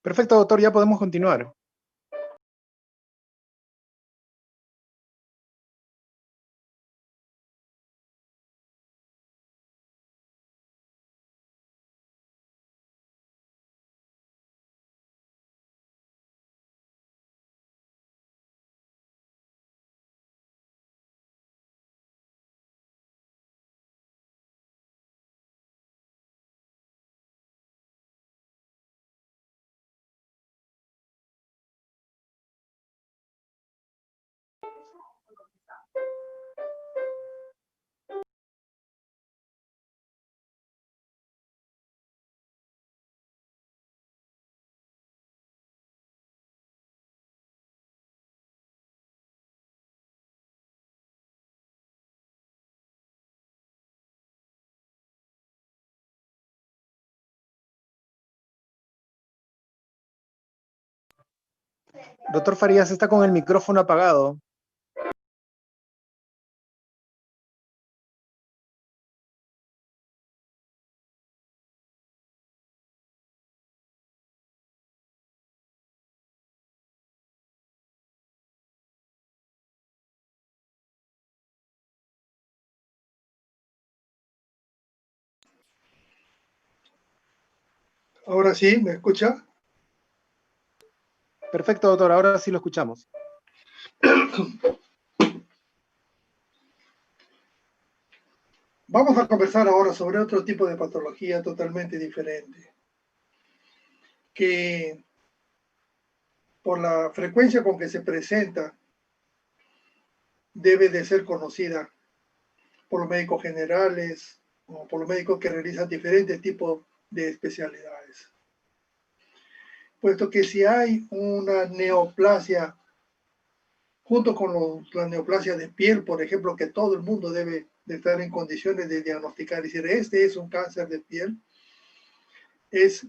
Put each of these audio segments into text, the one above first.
Perfecto, doctor, ya podemos continuar. Doctor Farías está con el micrófono apagado. Ahora sí, ¿me escucha? Perfecto, doctor, ahora sí lo escuchamos. Vamos a conversar ahora sobre otro tipo de patología totalmente diferente, que por la frecuencia con que se presenta debe de ser conocida por los médicos generales o por los médicos que realizan diferentes tipos de especialidades. Puesto que si hay una neoplasia, junto con la neoplasia de piel, por ejemplo, que todo el mundo debe de estar en condiciones de diagnosticar, es decir, este es un cáncer de piel, es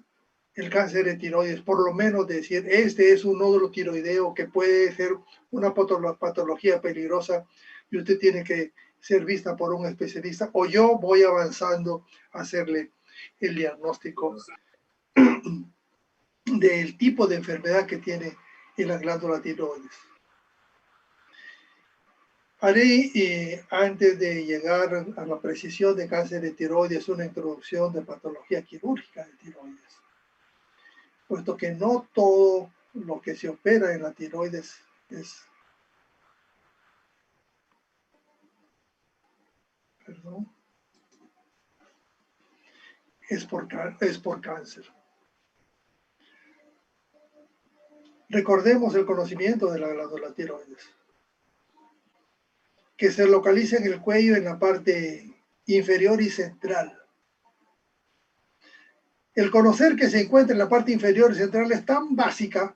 el cáncer de tiroides, por lo menos decir, este es un nódulo tiroideo que puede ser una patología peligrosa y usted tiene que ser vista por un especialista, o yo voy avanzando a hacerle el diagnóstico del tipo de enfermedad que tiene en la glándula tiroides. Haré, antes de llegar a la precisión de cáncer de tiroides, una introducción de patología quirúrgica de tiroides, puesto que no todo lo que se opera en la tiroides es por cáncer. Recordemos el conocimiento de la glándula tiroides, que se localiza en el cuello en la parte inferior y central. El conocer que se encuentra en la parte inferior y central es tan básica,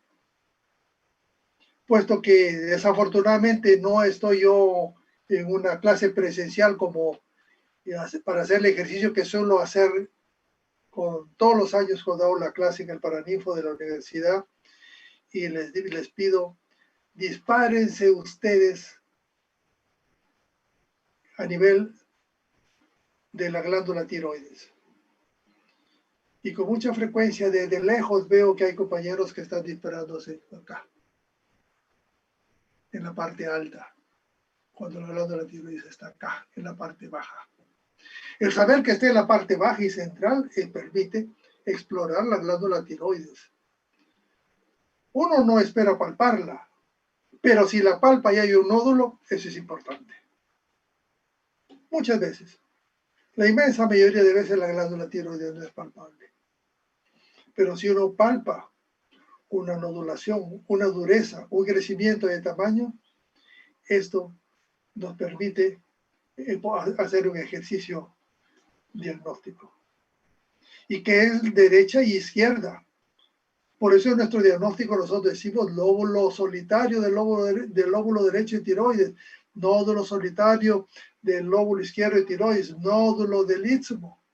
puesto que desafortunadamente no estoy yo en una clase presencial como para hacer el ejercicio que suelo hacer con todos los años cuando hago la clase en el Paraninfo de la universidad, y les pido, dispárense ustedes a nivel de la glándula tiroides. Y con mucha frecuencia desde lejos veo que hay compañeros que están disparándose acá, en la parte alta, cuando la glándula tiroides está acá, en la parte baja. El saber que esté en la parte baja y central permite explorar la glándula tiroides. Uno no espera palparla, pero si la palpa y hay un nódulo, eso es importante. Muchas veces. La inmensa mayoría de veces la glándula tiroides no es palpable. Pero si uno palpa una nodulación, una dureza, un crecimiento de tamaño, esto nos permite hacer un ejercicio diagnóstico. Y que es derecha y izquierda. Por eso en nuestro diagnóstico nosotros decimos lóbulo solitario del lóbulo derecho de tiroides, nódulo solitario del lóbulo izquierdo de tiroides, nódulo del istmo.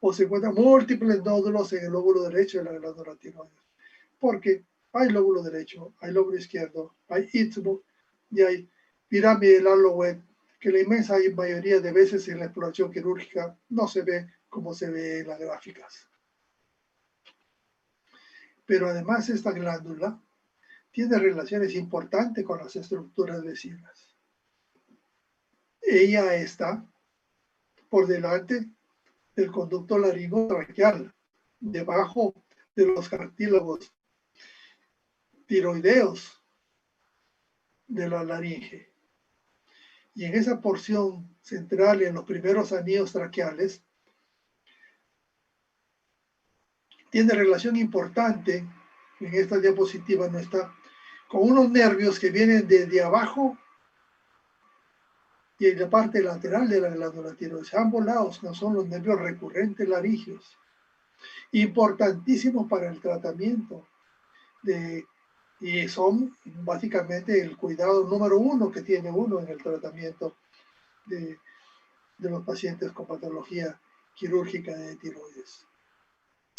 O se encuentran múltiples nódulos en el lóbulo derecho de la glándula tiroides. Porque hay lóbulo derecho, hay lóbulo izquierdo, hay istmo y hay pirámide del Halloween, que la inmensa mayoría de veces en la exploración quirúrgica no se ve como se ve en las gráficas. Pero además esta glándula tiene relaciones importantes con las estructuras vecinas. Ella está por delante del conducto laringotraqueal, debajo de los cartílagos tiroideos de la laringe. Y en esa porción central, en los primeros anillos traqueales, tiene relación importante, en esta diapositiva no está, con unos nervios que vienen desde abajo y en la parte lateral de la glándula tiroides. Ambos lados no son los nervios recurrentes laringeos, importantísimos para el tratamiento y son básicamente el cuidado número uno que tiene uno en el tratamiento de los pacientes con patología quirúrgica de tiroides.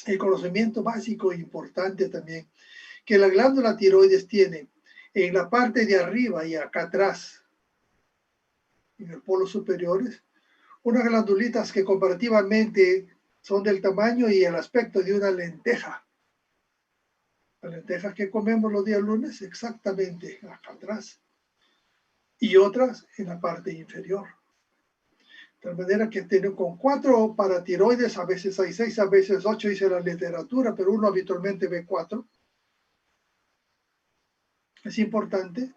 El conocimiento básico e importante también, que la glándula tiroides tiene en la parte de arriba y acá atrás, en el polo superiores, unas glandulitas que comparativamente son del tamaño y el aspecto de una lenteja. Las lentejas que comemos los días lunes, exactamente acá atrás. Y otras en la parte inferior. De manera que tiene con 4 paratiroides, a veces hay 6, a veces 8, dice la literatura, pero uno habitualmente ve 4. Es importante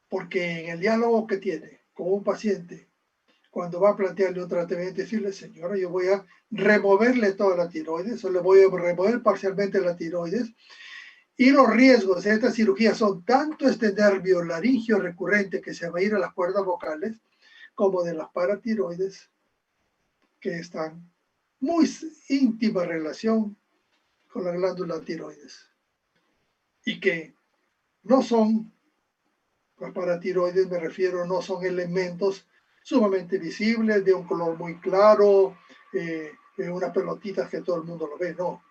porque en el diálogo que tiene con un paciente, cuando va a plantearle un tratamiento, decirle, señora, yo voy a removerle toda la tiroides, o le voy a remover parcialmente la tiroides, y los riesgos de esta cirugía son tanto este nervio laringio recurrente que se va a ir a las cuerdas vocales, como de las paratiroides, que están muy íntima relación con la glándula tiroides. Y que no son, las paratiroides me refiero, no son elementos sumamente visibles, de un color muy claro, unas pelotitas que todo el mundo lo ve, no.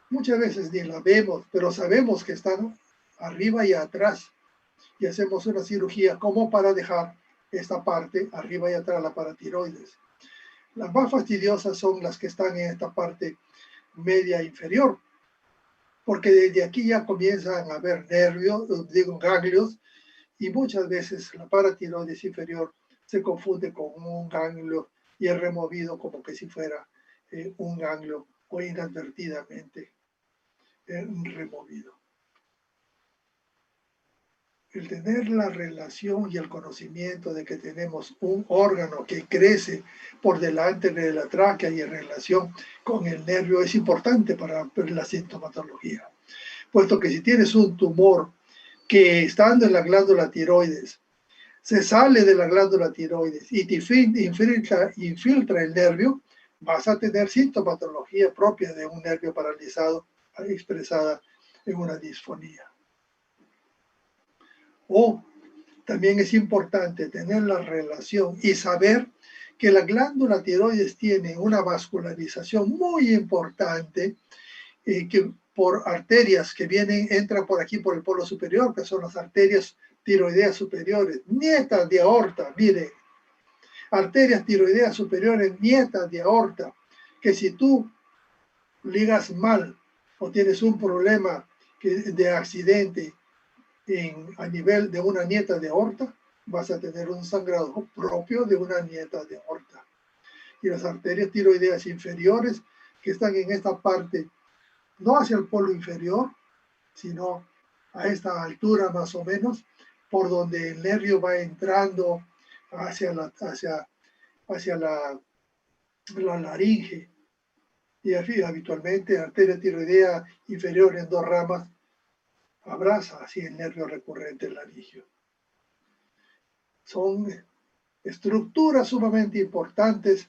Muchas veces ni la vemos, pero sabemos que están arriba y atrás. Y hacemos una cirugía como para dejar esta parte arriba y atrás, la paratiroides. Las más fastidiosas son las que están en esta parte media inferior, porque desde aquí ya comienzan a haber nervios, ganglios, y muchas veces la paratiroides inferior se confunde con un ganglio y es removido como que si fuera un ganglio o inadvertidamente removido. El tener la relación y el conocimiento de que tenemos un órgano que crece por delante de la tráquea y en relación con el nervio es importante para la sintomatología, puesto que si tienes un tumor que estando en la glándula tiroides se sale de la glándula tiroides y te infiltra el nervio, vas a tener sintomatología propia de un nervio paralizado expresada en una disfonía. O también es importante tener la relación y saber que la glándula tiroides tiene una vascularización muy importante que por arterias que entran por aquí por el polo superior, que son las arterias tiroideas superiores, nietas de aorta, mire, arterias tiroideas superiores, nietas de aorta, que si tú ligas mal o tienes un problema de accidente a nivel de una nieta de aorta, vas a tener un sangrado propio de una nieta de aorta. Y las arterias tiroideas inferiores que están en esta parte, no hacia el polo inferior, sino a esta altura más o menos, por donde el nervio va entrando hacia la laringe. Y habitualmente arteria tiroidea inferior en 2 ramas abraza así el nervio recurrente laringio. Son estructuras sumamente importantes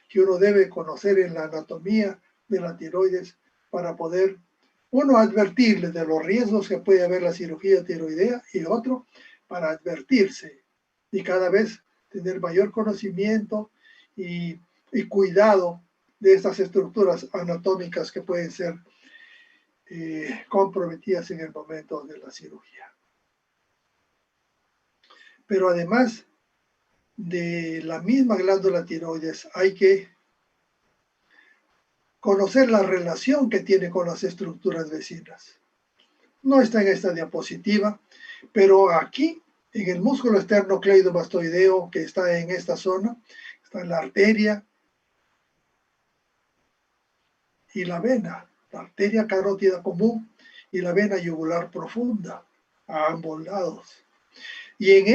que uno debe conocer en la anatomía de la tiroides para poder, uno, advertirle de los riesgos que puede haber la cirugía tiroidea y otro, para advertirse y cada vez tener mayor conocimiento y cuidado de estas estructuras anatómicas que pueden ser comprometidas en el momento de la cirugía. Pero además de la misma glándula tiroides, hay que conocer la relación que tiene con las estructuras vecinas. No está en esta diapositiva, pero aquí, en el músculo esternocleidomastoideo que está en esta zona, está la arteria y la vena, la arteria carótida común y la vena yugular profunda, a ambos lados. Y en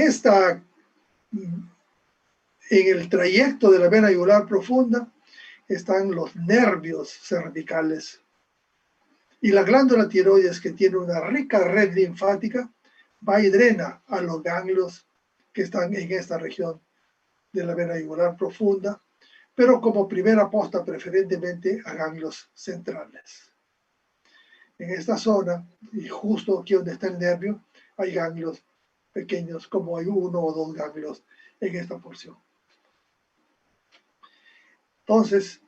el trayecto de la vena yugular profunda están los nervios cervicales. Y la glándula tiroides, que tiene una rica red linfática, va y drena a los ganglios que están en esta región de la vena yugular profunda, pero como primera posta preferentemente a ganglios centrales. En esta zona, y justo aquí donde está el nervio, hay ganglios pequeños, como hay 1 o 2 ganglios en esta porción. Entonces,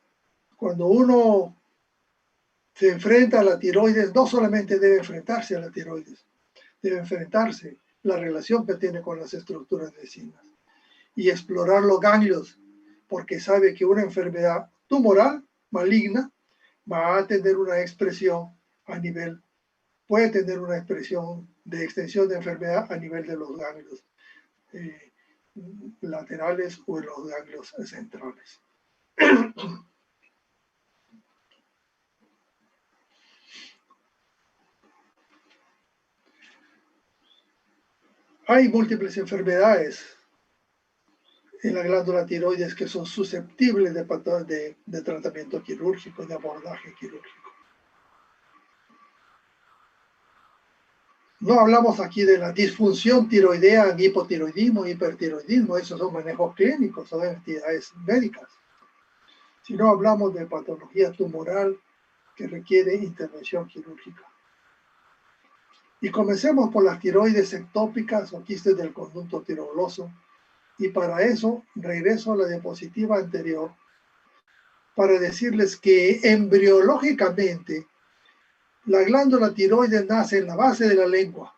cuando uno se enfrenta a la tiroides, no solamente debe enfrentarse a la tiroides, debe enfrentarse la relación que tiene con las estructuras vecinas y explorar los ganglios, porque sabe que una enfermedad tumoral maligna va a tener una expresión a nivel, puede tener una expresión de extensión de enfermedad a nivel de los ganglios laterales o en los ganglios centrales. Hay múltiples enfermedades en la glándula tiroides que son susceptibles de tratamiento quirúrgico, de abordaje quirúrgico. No hablamos aquí de la disfunción tiroidea, hipotiroidismo, hipertiroidismo, esos son manejos clínicos, son entidades médicas. Sino hablamos de patología tumoral que requiere intervención quirúrgica. Y comencemos por las tiroides ectópicas o quistes del conducto tiroidoso. Y para eso regreso a la diapositiva anterior para decirles que embriológicamente la glándula tiroides nace en la base de la lengua,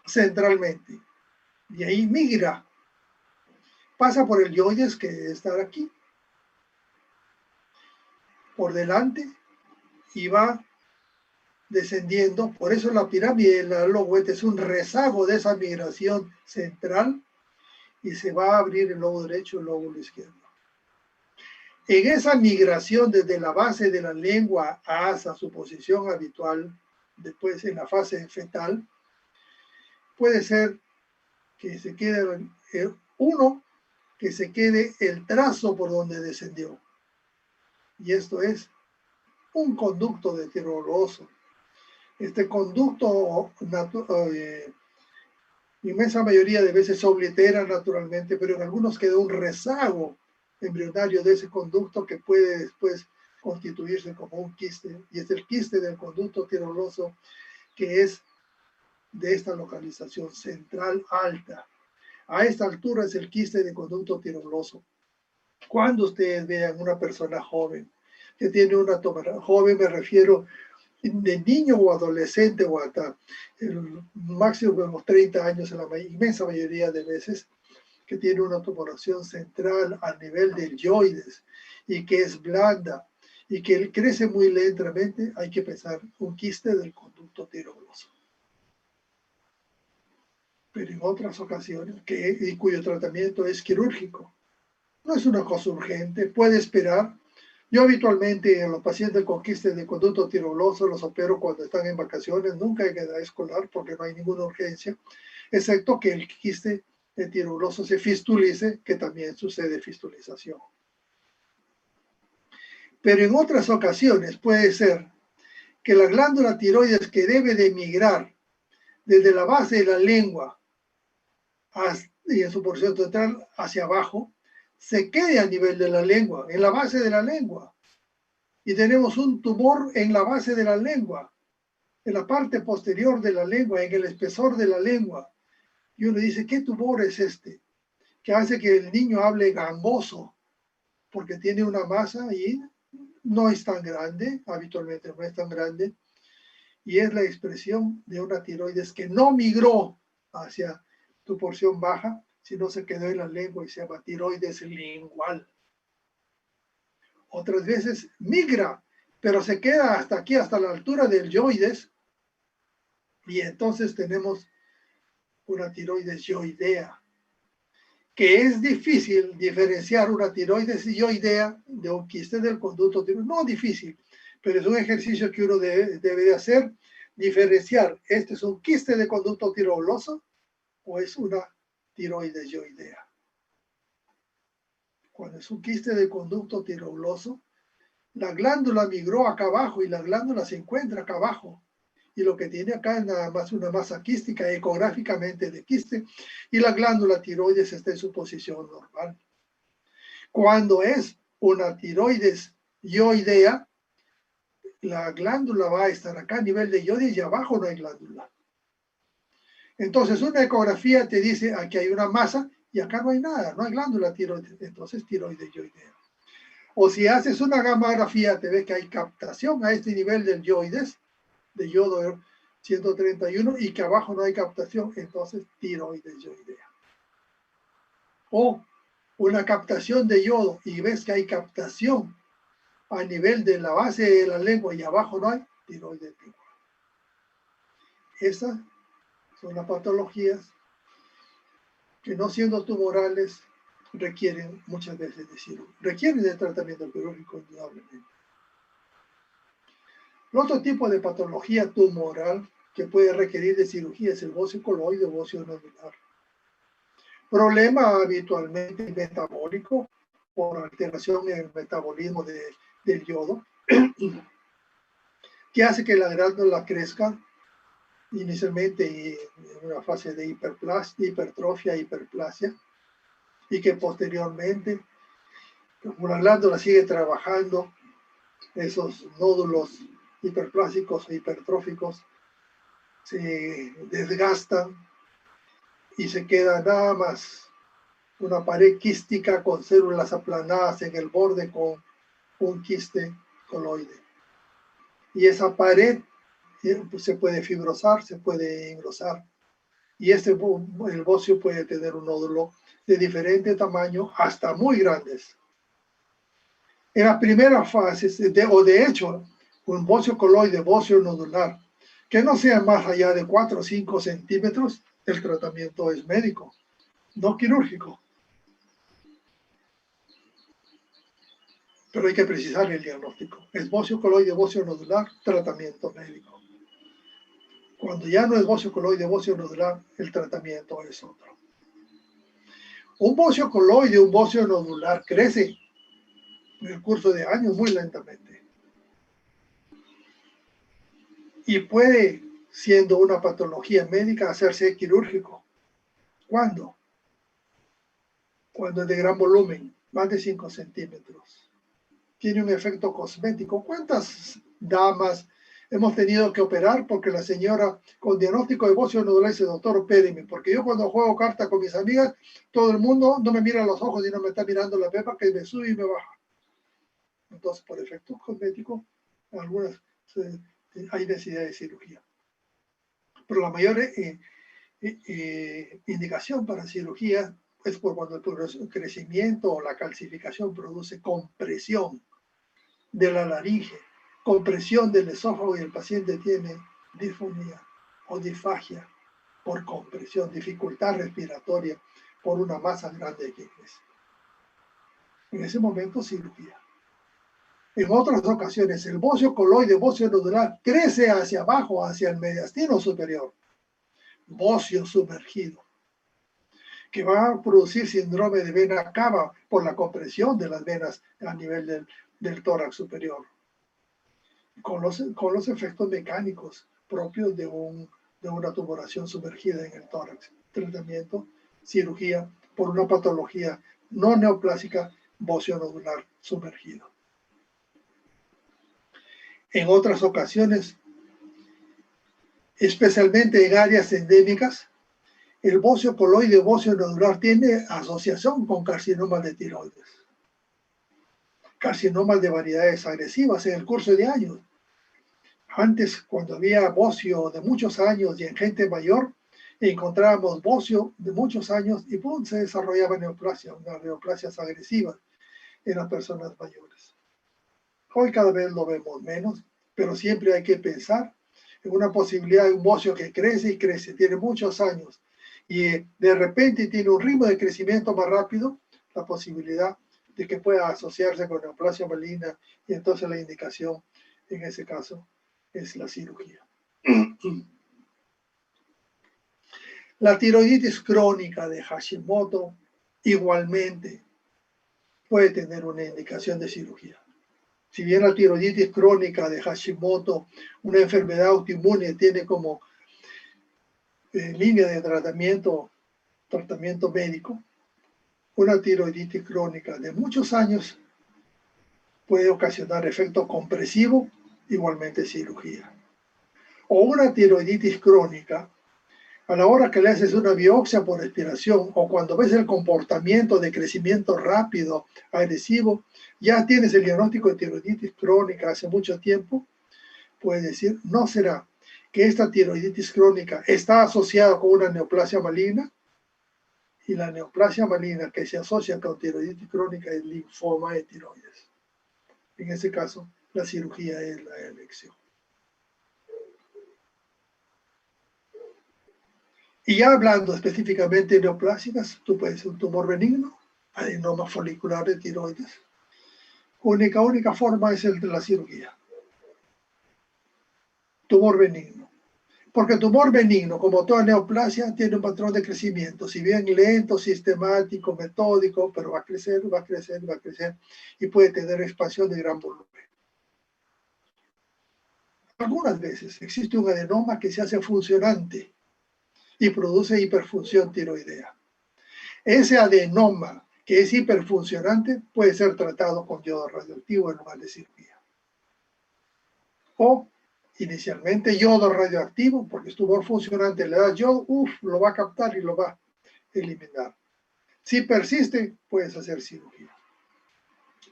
centralmente. Y ahí migra, pasa por el yoides, que está aquí, por delante, y va descendiendo. Por eso la pirámide del lobo es un rezago de esa migración central, y se va a abrir el lobo derecho y el lóbulo izquierdo. En esa migración desde la base de la lengua hasta su posición habitual, después en la fase fetal, puede ser que se quede que se quede el trazo por donde descendió. Y esto es un conducto de tiroidoso. Este conducto, inmensa mayoría de veces se oblitera naturalmente, pero en algunos queda un rezago embrionario de ese conducto que puede después constituirse como un quiste, y es el quiste del conducto tiroidoso, que es de esta localización central alta. A esta altura es el quiste de conducto tiroidoso. Cuando ustedes vean una persona joven que tiene una tumoración, joven me refiero de niño o adolescente o hasta el máximo de los 30 años, en la inmensa mayoría de veces, que tiene una tumoración central a nivel del yoides y que es blanda y que crece muy lentamente, hay que pensar un quiste del conducto tiroidoso. Pero en otras ocasiones, y cuyo tratamiento es quirúrgico, no es una cosa urgente, puede esperar. Yo habitualmente en los pacientes con quistes de conducto tiroidoso los opero cuando están en vacaciones, nunca en edad escolar porque no hay ninguna urgencia, excepto que el quiste de tiroidoso se fistulice, que también sucede fistulización. Pero en otras ocasiones puede ser que la glándula tiroides, que debe de migrar desde la base de la lengua y en su porción central hacia abajo, se quede a nivel de la lengua, en la base de la lengua. Y tenemos un tumor en la base de la lengua, en la parte posterior de la lengua, en el espesor de la lengua. Y uno dice, ¿qué tumor es este? Que hace que el niño hable gangoso, porque tiene una masa y no es tan grande, habitualmente no es tan grande, y es la expresión de una tiroides que no migró hacia tu porción baja, sino se quedó en la lengua y se llama tiroides lingual. otras veces migra, pero se queda hasta aquí, hasta la altura del yoides, y entonces tenemos una tiroides yoidea, que es difícil diferenciar una tiroides yoidea de un quiste del conducto tiroideo. No difícil, pero es un ejercicio que uno debe de hacer, diferenciar, ¿este es un quiste de conducto tiroidoso o es una tiroides yoidea? Cuando es un quiste de conducto tiroidoso, la glándula migró acá abajo y la glándula se encuentra acá abajo. Y lo que tiene acá es nada más una masa quística ecográficamente de quiste y la glándula tiroides está en su posición normal. Cuando es una tiroides yoidea, la glándula va a estar acá a nivel de yoides y abajo no hay glándula. Entonces una ecografía te dice aquí hay una masa y acá no hay nada, no hay glándula tiroides, entonces tiroides yoidea. O si haces una gamografía, te ves que hay captación a este nivel del yoides, de yodo 131, y que abajo no hay captación, entonces tiroides yoidea. O una captación de yodo y ves que hay captación a nivel de la base de la lengua y abajo no hay, tiroides yoidea. Esas son las patologías que, no siendo tumorales, requieren muchas veces de cirugía, requieren de tratamiento quirúrgico indudablemente. El otro tipo de patología tumoral que puede requerir de cirugía es el bocio coloide o bocio nodular. Problema habitualmente metabólico por alteración en el metabolismo del yodo, que hace que la glándula crezca inicialmente en una fase de hipertrofia, hiperplasia, y que posteriormente, como la glándula sigue trabajando, esos nódulos hiperplásicos e hipertróficos se desgastan y se queda nada más una pared quística con células aplanadas en el borde con un quiste coloide. Y esa pared se puede fibrosar, se puede engrosar. Y el bocio puede tener un nódulo de diferente tamaño hasta muy grandes. En las primeras fases, de hecho, un bocio coloide, bocio nodular, que no sea más allá de 4 o 5 centímetros, el tratamiento es médico, no quirúrgico. Pero hay que precisar el diagnóstico. Es bocio coloide, bocio nodular, tratamiento médico. Cuando ya no es bocio coloide, bocio nodular, el tratamiento es otro. Un bocio coloide, un bocio nodular crece en el curso de años muy lentamente. Y puede, siendo una patología médica, hacerse quirúrgico. ¿Cuándo? Cuando es de gran volumen, más de 5 centímetros. Tiene un efecto cosmético. ¿Cuántas damas hemos tenido que operar porque la señora con diagnóstico de bocio nodular dice, doctor, opéreme? Porque yo cuando juego carta con mis amigas, todo el mundo no me mira a los ojos y no me está mirando la pepa, que me sube y me baja. Entonces, por efecto cosmético, algunas hay necesidad de cirugía. Pero la mayor indicación para cirugía es por cuando el crecimiento o la calcificación produce compresión de la laringe, compresión del esófago y el paciente tiene disfonía o disfagia por compresión, dificultad respiratoria por una masa grande que crece. En ese momento, cirugía. En otras ocasiones, el bocio coloide, bocio nodular, crece hacia abajo, hacia el mediastino superior. Bocio sumergido, que va a producir síndrome de vena cava por la compresión de las venas a nivel del tórax superior, con los efectos mecánicos propios de una tumoración sumergida en el tórax. Tratamiento, cirugía por una patología no neoplásica, bocio nodular sumergido. En otras ocasiones, especialmente en áreas endémicas, el bocio coloide, bocio nodular tiene asociación con carcinomas de tiroides. Carcinomas de variedades agresivas en el curso de años. Antes, cuando había bocio de muchos años y en gente mayor, encontrábamos bocio de muchos años y ¡pum!, se desarrollaba neoplasia, unas neoplasias agresivas en las personas mayores. Hoy cada vez lo vemos menos, pero siempre hay que pensar en una posibilidad de un bocio que crece y crece, tiene muchos años, y de repente tiene un ritmo de crecimiento más rápido, la posibilidad de que pueda asociarse con neoplasia maligna, y entonces la indicación en ese caso es la cirugía. La tiroiditis crónica de Hashimoto igualmente puede tener una indicación de cirugía. Si bien la tiroiditis crónica de Hashimoto, una enfermedad autoinmune, tiene como línea de tratamiento médico, una tiroiditis crónica de muchos años puede ocasionar efecto compresivo, igualmente cirugía. O una tiroiditis crónica, a la hora que le haces una biopsia por respiración o cuando ves el comportamiento de crecimiento rápido, agresivo, ya tienes el diagnóstico de tiroiditis crónica hace mucho tiempo, puedes decir, ¿no será que esta tiroiditis crónica está asociada con una neoplasia maligna? Y la neoplasia maligna que se asocia con tiroiditis crónica es linfoma de tiroides. En ese caso, la cirugía es la elección. Y ya hablando específicamente de neoplásicas, tú puedes ser un tumor benigno, adenoma folicular de tiroides. Única forma es el de la cirugía. Tumor benigno. Porque el tumor benigno, como toda neoplasia, tiene un patrón de crecimiento, si bien lento, sistemático, metódico, pero va a crecer, va a crecer, va a crecer, y puede tener expansión de gran volumen. Algunas veces existe un adenoma que se hace funcionante y produce hiperfunción tiroidea. Ese adenoma que es hiperfuncionante puede ser tratado con yodo radioactivo en lugar de cirugía. O inicialmente yodo radioactivo, porque es tumor funcionante, le das yodo, lo va a captar y lo va a eliminar. Si persiste, puedes hacer cirugía.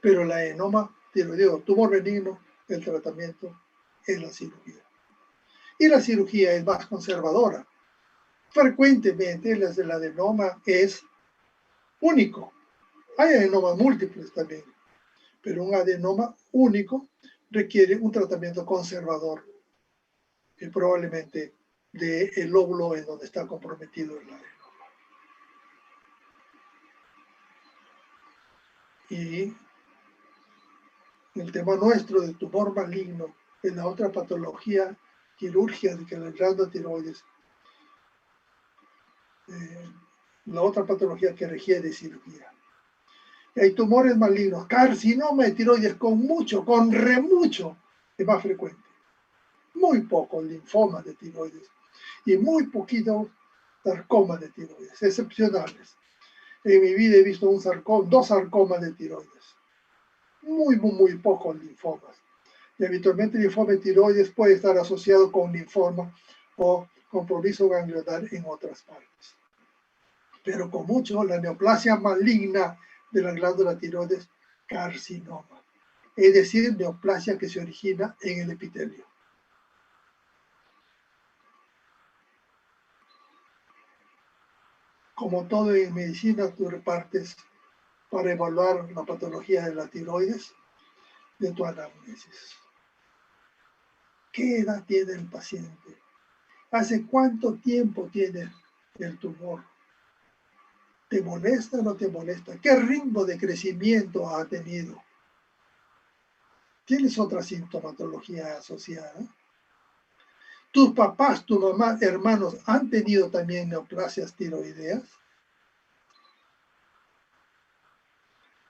Pero el adenoma tiroideo, tumor benigno, el tratamiento es la cirugía. Y la cirugía es más conservadora. Frecuentemente el adenoma es único. Hay adenomas múltiples también, pero un adenoma único requiere un tratamiento conservador, que probablemente del lóbulo en donde está comprometido el adenoma. Y el tema nuestro del tumor maligno es la otra patología quirúrgica de la glándula tiroides, la otra patología que requiere cirugía. Y hay tumores malignos, carcinoma de tiroides con mucho, es más frecuente. Muy pocos linfomas de tiroides y muy poquitos sarcomas de tiroides, excepcionales. En mi vida he visto dos sarcomas de tiroides. Muy pocos linfomas. Y habitualmente el linfoma de tiroides puede estar asociado con linfoma o compromiso ganglionar en otras partes. Pero con mucho, la neoplasia maligna de la glándula tiroides, carcinoma. Es decir, neoplasia que se origina en el epitelio. Como todo en medicina, tú repartes para evaluar la patología de la tiroides de tu anamnesis. ¿Qué edad tiene el paciente? ¿Hace cuánto tiempo tiene el tumor? ¿Te molesta o no te molesta? ¿Qué ritmo de crecimiento ha tenido? ¿Tienes otra sintomatología asociada? ¿Tus papás, tu mamá, hermanos han tenido también neoplasias tiroideas?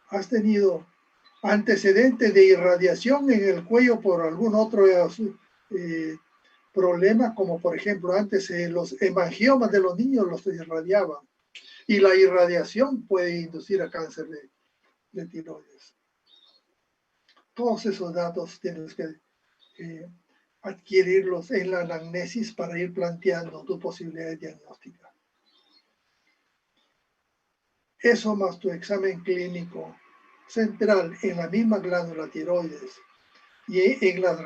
¿Has tenido antecedentes de irradiación en el cuello por algún otro problema, como por ejemplo antes los hemangiomas de los niños los irradiaban? Y la irradiación puede inducir a cáncer de tiroides. Todos esos datos tienes que adquirirlos en la anamnesis para ir planteando tu posibilidad diagnóstica. Eso más tu examen clínico central en la misma glándula tiroides y en las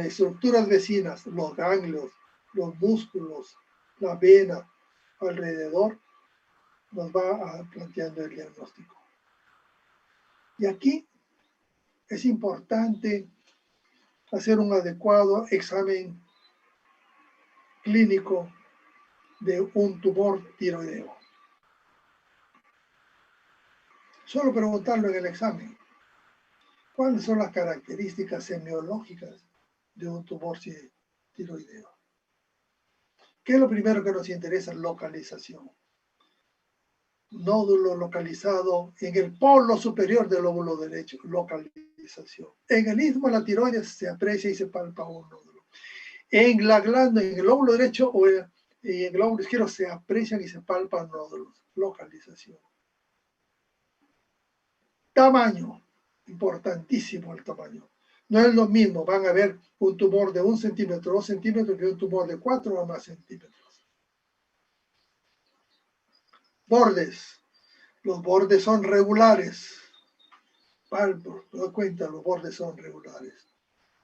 estructuras vecinas, los ganglios, los músculos, la vena alrededor, nos va planteando el diagnóstico. Y aquí es importante hacer un adecuado examen clínico de un tumor tiroideo. Solo preguntarlo en el examen. ¿Cuáles son las características semiológicas de un tumor tiroideo? ¿Qué es lo primero que nos interesa? Localización. Nódulo localizado en el polo superior del lóbulo derecho. Localización. En el istmo de la tiroides se aprecia y se palpa un nódulo. En la glándula, en el lóbulo derecho o en el lóbulo izquierdo se aprecian y se palpan nódulos. Localización. Tamaño. Importantísimo el tamaño. No es lo mismo, van a ver un tumor de 1 centímetro, 2 centímetros, que un tumor de 4 o más centímetros. Bordes. Los bordes son regulares. Palpo, te das cuenta, los bordes son regulares.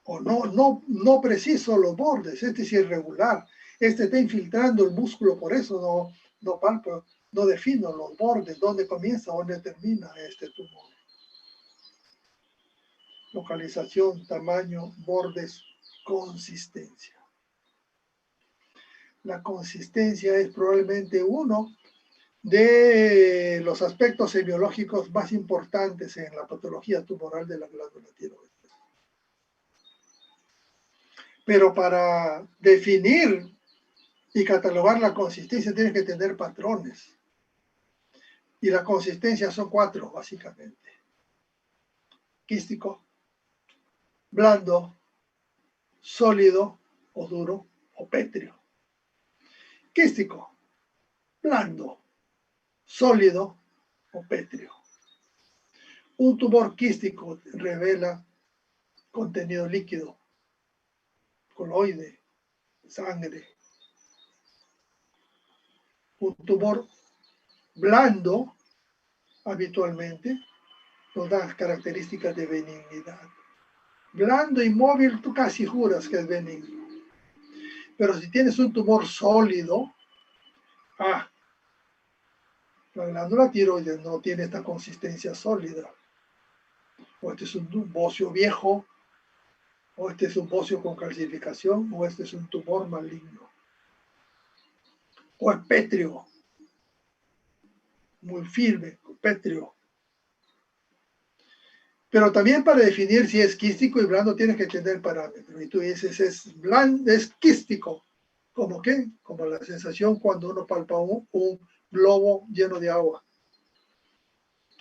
O no preciso los bordes, este sí es regular. Este está infiltrando el músculo, por eso no palpo, no defino los bordes, dónde comienza, dónde termina este tumor. Localización, tamaño, bordes, consistencia. La consistencia es probablemente uno de los aspectos semiológicos más importantes en la patología tumoral de la glándula tiroides. Pero para definir y catalogar la consistencia tienes que tener patrones. Y la consistencia son 4, básicamente. Quístico, blando, sólido o duro o pétreo. Quístico, blando, sólido o pétreo. Un tumor quístico revela contenido líquido, coloide, sangre. Un tumor blando habitualmente nos da características de benignidad. Blando y móvil, tú casi juras que es benigno. Pero si tienes un tumor sólido, la glándula tiroides no tiene esta consistencia sólida. O este es un bocio viejo, o este es un bocio con calcificación, o este es un tumor maligno. O es pétreo, muy firme, pétreo. Pero también para definir si es quístico y blando tienes que tener parámetros. Y tú dices, es quístico. ¿Cómo qué? Como la sensación cuando uno palpa un globo lleno de agua.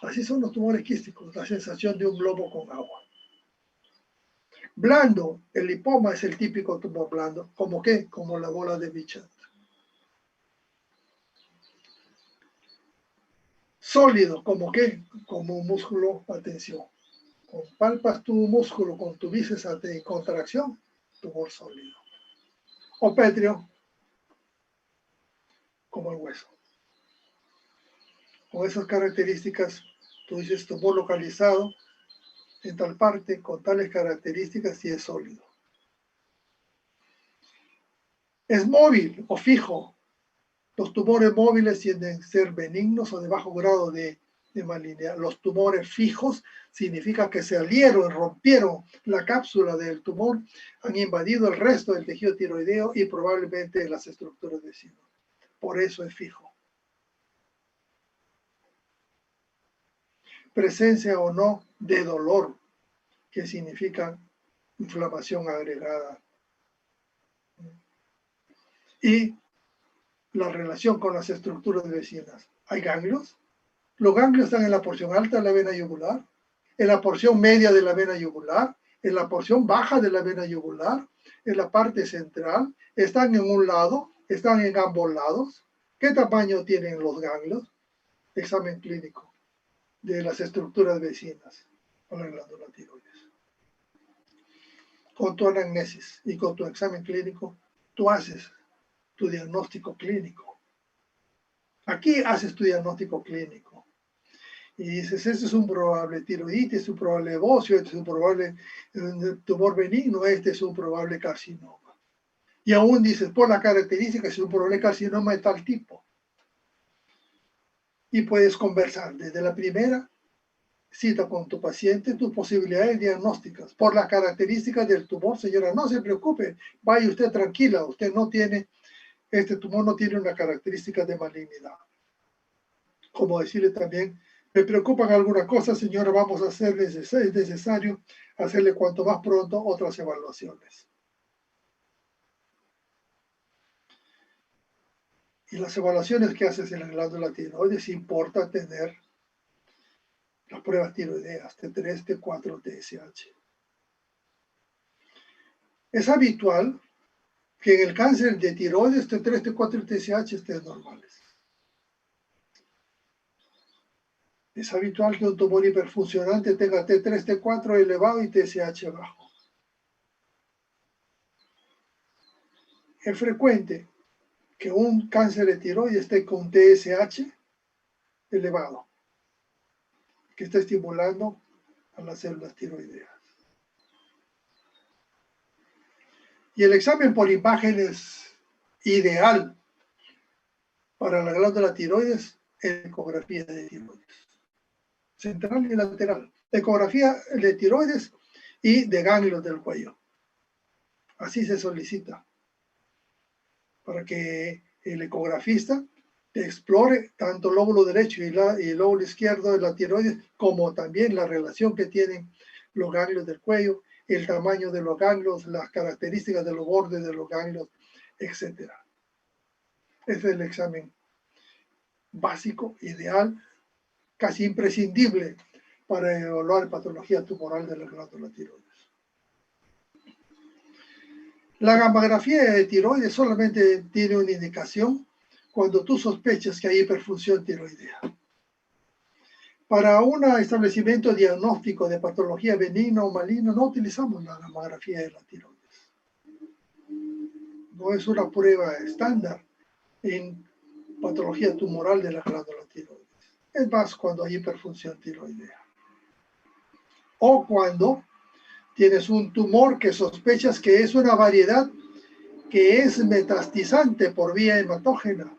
Así son los tumores quísticos, la sensación de un globo con agua. Blando, el lipoma es el típico tumor blando. ¿Cómo qué? Como la bola de Bichat. Sólido, ¿cómo qué? Como un músculo a tensión. Palpas tu músculo con tu bíceps en contracción, tumor sólido. O pétreo, como el hueso. Con esas características, tú dices tumor localizado en tal parte, con tales características y es sólido. Es móvil o fijo. Los tumores móviles tienden a ser benignos o de bajo grado de malignidad. Los tumores fijos significa que se adhirieron, rompieron la cápsula del tumor, han invadido el resto del tejido tiroideo y probablemente las estructuras vecinas. Por eso es fijo. Presencia o no de dolor, que significa inflamación agregada. Y la relación con las estructuras vecinas. ¿Hay ganglios? Los ganglios están en la porción alta de la vena yugular, en la porción media de la vena yugular, en la porción baja de la vena yugular, en la parte central, están en un lado, están en ambos lados. ¿Qué tamaño tienen los ganglios? Examen clínico de las estructuras vecinas con la glándula tiroides. Con tu anamnesis y con tu examen clínico, tú haces tu diagnóstico clínico. Aquí haces tu diagnóstico clínico. Y dices, este es un probable tiroiditis, es un probable bocio, este es un probable tumor benigno, este es un probable carcinoma. Y aún dices, por la característica, es un probable carcinoma de tal tipo. Y puedes conversar desde la primera, cita con tu paciente tus posibilidades diagnósticas. Por las características del tumor, señora, no se preocupe, vaya usted tranquila, usted no tiene, este tumor no tiene una característica de malignidad. Como decirle también, me preocupan algunas cosas, señora, vamos a hacer, es necesario hacerle cuanto más pronto otras evaluaciones. Y las evaluaciones que haces en la glándula tiroides importa tener las pruebas tiroideas, T3, T4, TSH. Es habitual que en el cáncer de tiroides T3, T4 y TSH estén normales. Es habitual que un tumor hiperfuncionante tenga T3, T4 elevado y TSH bajo. Es frecuente que un cáncer de tiroides esté con TSH elevado, que está estimulando a las células tiroideas. Y el examen por imágenes ideal para la glándula tiroides es ecografía de tiroides, central y lateral. Ecografía de tiroides y de ganglios del cuello. Así se solicita para que el ecografista explore tanto el lóbulo derecho y el lóbulo izquierdo de la tiroides, como también la relación que tienen los ganglios del cuello, el tamaño de los ganglios, las características de los bordes de los ganglios, etc. Ese es el examen básico, ideal, casi imprescindible para evaluar patología tumoral de la glándula tiroides. La gammagrafía de tiroides solamente tiene una indicación cuando tú sospechas que hay hiperfunción tiroidea. Para un establecimiento diagnóstico de patología benigna o maligna no utilizamos la gammagrafía de la tiroides. No es una prueba estándar en patología tumoral de la glándula tiroides. Es más cuando hay hiperfunción tiroidea. O cuando tienes un tumor que sospechas que es una variedad que es metastizante por vía hematógena.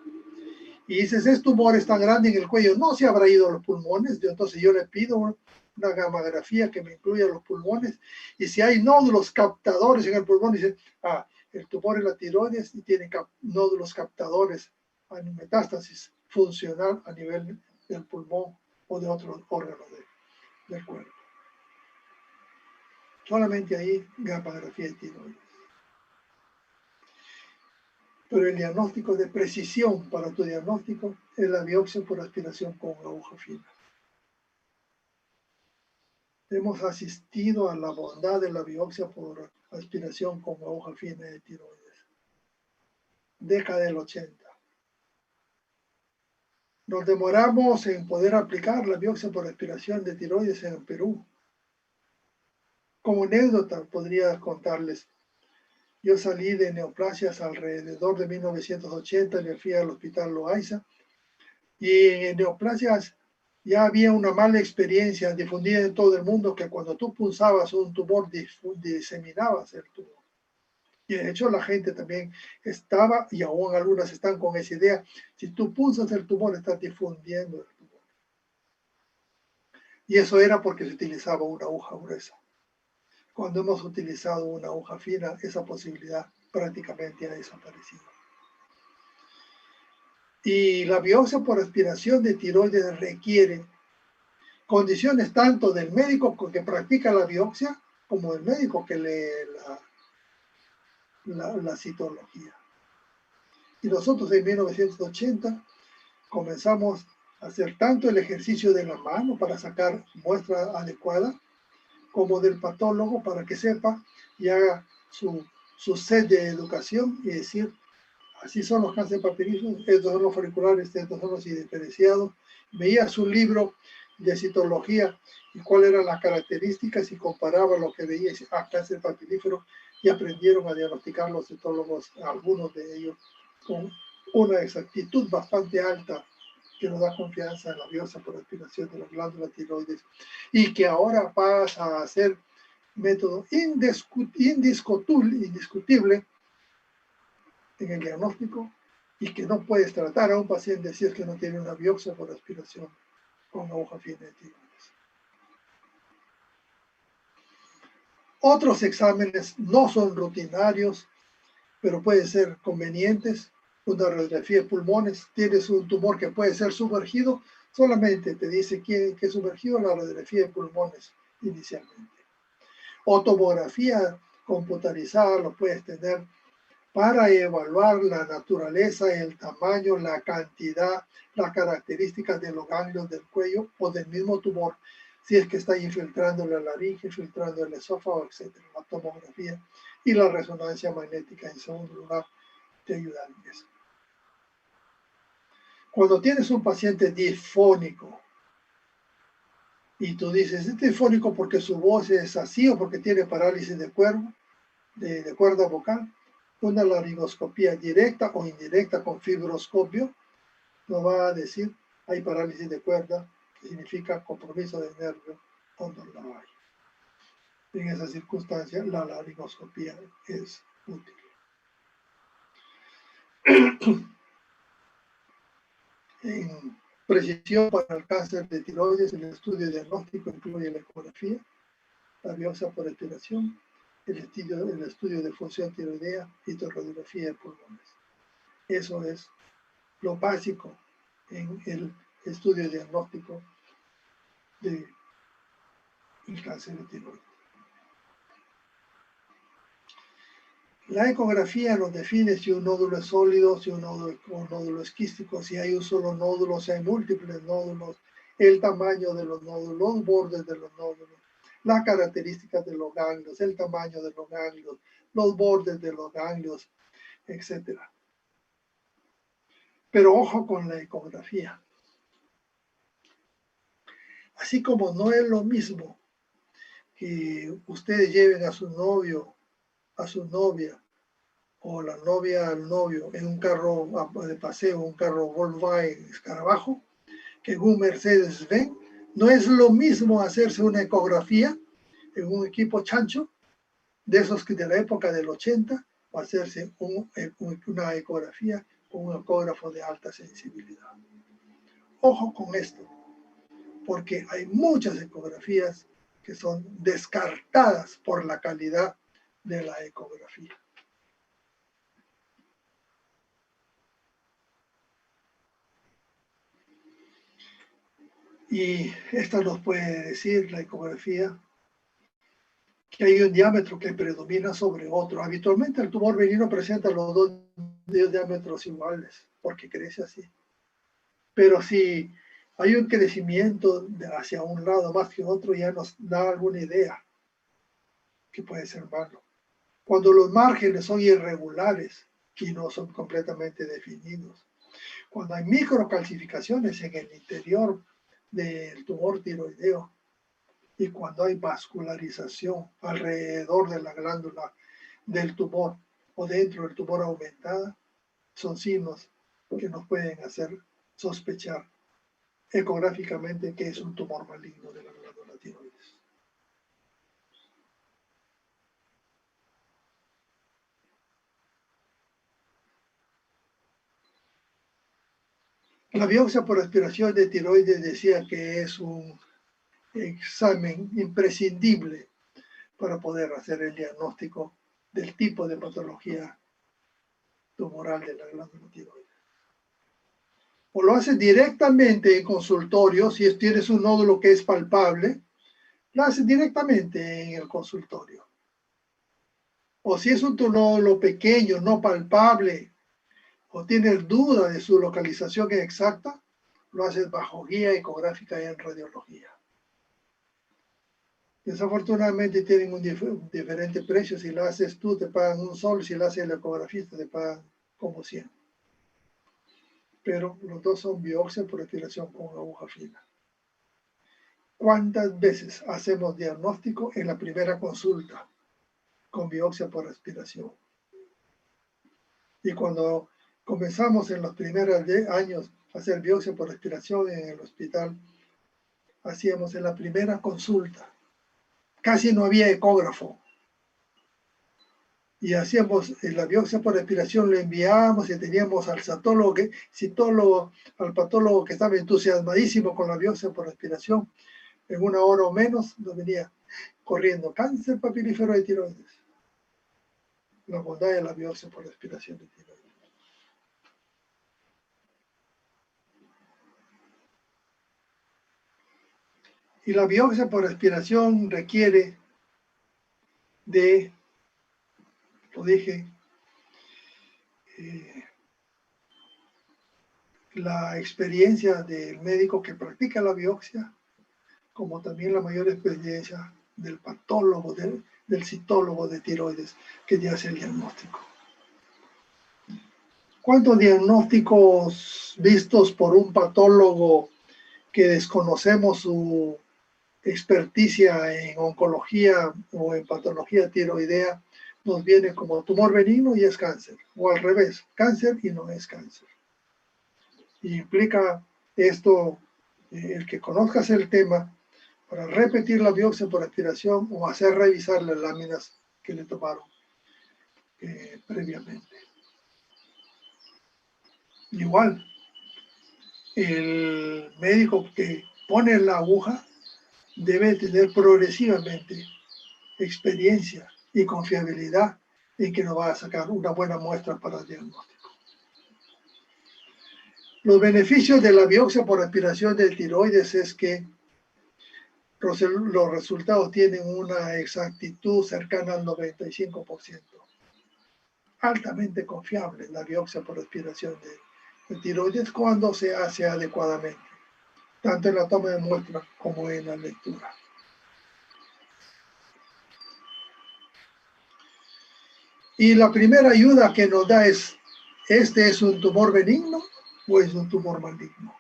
Y dices, este tumor es tan grande en el cuello, no se habrá ido a los pulmones, entonces yo le pido una gammagrafía que me incluya los pulmones, y si hay nódulos captadores en el pulmón, dicen, el tumor es la tiroides y tiene nódulos captadores, hay metástasis funcional a nivel del pulmón o de otros órganos del cuerpo. Solamente ahí gammagrafía de tiroides. Pero el diagnóstico de precisión para tu diagnóstico es la biopsia por aspiración con aguja fina. Hemos asistido a la bondad de la biopsia por aspiración con aguja fina de tiroides. Década del 80. Nos demoramos en poder aplicar la biopsia por aspiración de tiroides en Perú. Como anécdota podría contarles, yo salí de neoplasias alrededor de 1980, me fui al hospital Loaiza, y en neoplasias ya había una mala experiencia difundida en todo el mundo que cuando tú punzabas un tumor diseminabas el tumor. Y de hecho la gente también estaba, y aún algunas están con esa idea, si tú punzas el tumor estás difundiendo el tumor. Y eso era porque se utilizaba una aguja gruesa. Cuando hemos utilizado una aguja fina, esa posibilidad prácticamente ha desaparecido. Y la biopsia por aspiración de tiroides requiere condiciones tanto del médico que practica la biopsia como del médico que lee la citología. Y nosotros en 1980 comenzamos a hacer tanto el ejercicio de la mano para sacar muestra adecuada, como del patólogo para que sepa y haga su set de educación y decir, así son los cánceres papilíferos, estos son los folliculares, estos son los diferenciados. Veía su libro de citología y cuáles eran las características y comparaba lo que veía a cáncer papilífero y aprendieron a diagnosticar los citólogos, algunos de ellos, con una exactitud bastante alta que nos da confianza en la biopsia por aspiración de la glándula tiroides y que ahora pasa a ser método indiscutible en el diagnóstico y que no puedes tratar a un paciente si es que no tiene una biopsia por aspiración con aguja fina de tiroides. Otros exámenes no son rutinarios, pero pueden ser convenientes. Una radiografía de pulmones, tienes un tumor que puede ser sumergido, solamente te dice que es sumergido la radiografía de pulmones inicialmente. O tomografía computarizada lo puedes tener para evaluar la naturaleza, el tamaño, la cantidad, las características de los ganglios del cuello o del mismo tumor, si es que está infiltrando la laringe, infiltrando el esófago, etc. La tomografía y la resonancia magnética, en segundo lugar, te ayudan en eso. Cuando tienes un paciente disfónico y tú dices, ¿es disfónico porque su voz es así o porque tiene parálisis de cuerda vocal? Una laringoscopía directa o indirecta con fibroscopio nos va a decir hay parálisis de cuerda, que significa compromiso de nervio o no lo hay. En esa circunstancia, la laringoscopía es útil. En precisión para el cáncer de tiroides, el estudio diagnóstico incluye la ecografía, la biopsia por expiración, el estudio de función tiroidea y radiografía de pulmones. Eso es lo básico en el estudio diagnóstico del cáncer de tiroides. La ecografía nos define si un nódulo es sólido, si un nódulo es quístico, si hay un solo nódulo, si hay múltiples nódulos, el tamaño de los nódulos, los bordes de los nódulos, las características de los ganglios, el tamaño de los ganglios, los bordes de los ganglios, etc. Pero ojo con la ecografía. Así como no es lo mismo que ustedes lleven a su novio, a su novia, o la novia al novio en un carro de paseo, un carro Volkswagen Escarabajo, que en un Mercedes-Benz, no es lo mismo hacerse una ecografía en un equipo chancho, de esos que de la época del 80, o hacerse una ecografía con un ecógrafo de alta sensibilidad. Ojo con esto, porque hay muchas ecografías que son descartadas por la calidad de la ecografía. Y esto nos puede decir la ecografía que hay un diámetro que predomina sobre otro. Habitualmente el tumor benigno presenta los dos diámetros iguales, porque crece así. Pero si hay un crecimiento hacia un lado más que otro, ya nos da alguna idea que puede ser malo. Cuando los márgenes son irregulares y no son completamente definidos. Cuando hay microcalcificaciones en el interior del tumor tiroideo y cuando hay vascularización alrededor de la glándula del tumor o dentro del tumor aumentada, son signos que nos pueden hacer sospechar ecográficamente que es un tumor maligno de la glándula tiroides. La biopsia por aspiración de tiroides decía que es un examen imprescindible para poder hacer el diagnóstico del tipo de patología tumoral de la glándula tiroides. O lo haces directamente en consultorio, si tienes un nódulo que es palpable, lo haces directamente en el consultorio. O si es un nódulo pequeño, no palpable, o tienes duda de su localización exacta, lo haces bajo guía ecográfica y en radiología. Desafortunadamente tienen un diferente precio. Si lo haces tú te pagan $1, si lo hace el ecografista te pagan como 100. Pero los dos son biopsia por aspiración con aguja fina. ¿Cuántas veces hacemos diagnóstico en la primera consulta con biopsia por aspiración? Y cuando comenzamos en los primeros años a hacer biopsia por aspiración en el hospital, hacíamos en la primera consulta. Casi no había ecógrafo. Y hacíamos la biopsia por aspiración, lo enviábamos y teníamos al citólogo, al patólogo que estaba entusiasmadísimo con la biopsia por aspiración. En 1 hora o menos nos venía, corriendo cáncer papilífero de tiroides. La bondad de la biopsia por aspiración de tiroides. Y la biopsia por aspiración requiere de, lo dije, la experiencia del médico que practica la biopsia, como también la mayor experiencia del patólogo, del citólogo de tiroides que ya hace el diagnóstico. ¿Cuántos diagnósticos vistos por un patólogo que desconocemos su experticia en oncología o en patología tiroidea nos viene como tumor benigno y es cáncer? O al revés, cáncer y no es cáncer. Y implica esto, el que conozcas el tema, para repetir la biopsia por aspiración o hacer revisar las láminas que le tomaron previamente. Igual, el médico que pone la aguja debe tener progresivamente experiencia y confiabilidad en que nos va a sacar una buena muestra para el diagnóstico. Los beneficios de la biopsia por aspiración de tiroides es que los resultados tienen una exactitud cercana al 95%. Altamente confiable la biopsia por aspiración de tiroides cuando se hace adecuadamente, tanto en la toma de muestra como en la lectura. Y la primera ayuda que nos da es, ¿este es un tumor benigno o es un tumor maligno?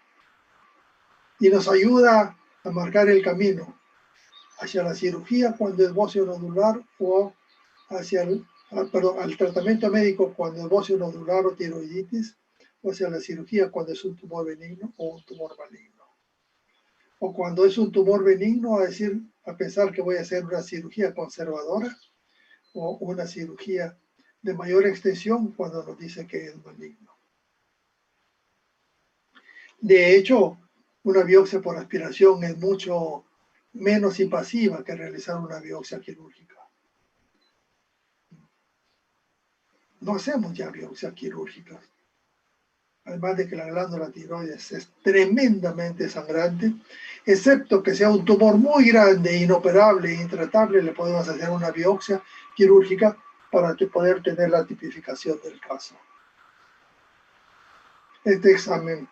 Y nos ayuda a marcar el camino hacia la cirugía cuando es bocio nodular o hacia al tratamiento médico cuando es bocio nodular o tiroiditis, o hacia la cirugía cuando es un tumor benigno o un tumor maligno. O cuando es un tumor benigno, a pensar que voy a hacer una cirugía conservadora o una cirugía de mayor extensión cuando nos dice que es maligno. De hecho, una biopsia por aspiración es mucho menos invasiva que realizar una biopsia quirúrgica. No hacemos ya biopsia quirúrgica. Además de que la glándula tiroides es tremendamente sangrante, excepto que sea un tumor muy grande, inoperable e intratable, le podemos hacer una biopsia quirúrgica para poder tener la tipificación del caso. Este examen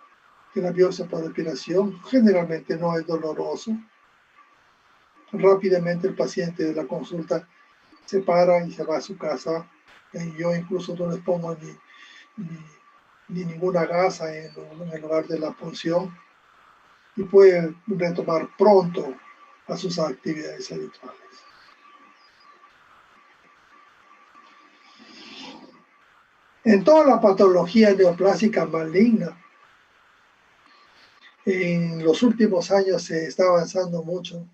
de la biopsia por aspiración generalmente no es doloroso. Rápidamente el paciente de la consulta se para y se va a su casa. Yo incluso no les pongo ni ninguna gasa en el lugar de la punción y puede retomar pronto a sus actividades habituales. En toda la patología neoplásica maligna, en los últimos años se está avanzando mucho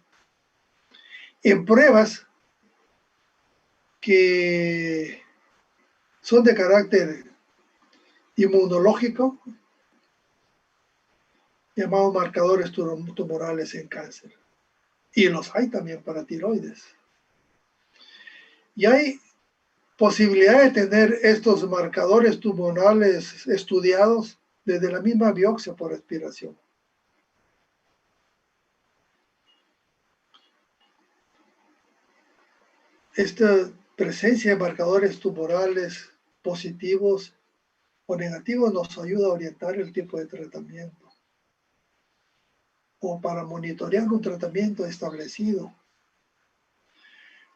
en pruebas que son de carácter inmunológico, llamados marcadores tumorales en cáncer. Y los hay también para tiroides. Y hay posibilidad de tener estos marcadores tumorales estudiados desde la misma biopsia por aspiración. Esta presencia de marcadores tumorales positivos o negativos nos ayuda a orientar el tipo de tratamiento o para monitorear un tratamiento establecido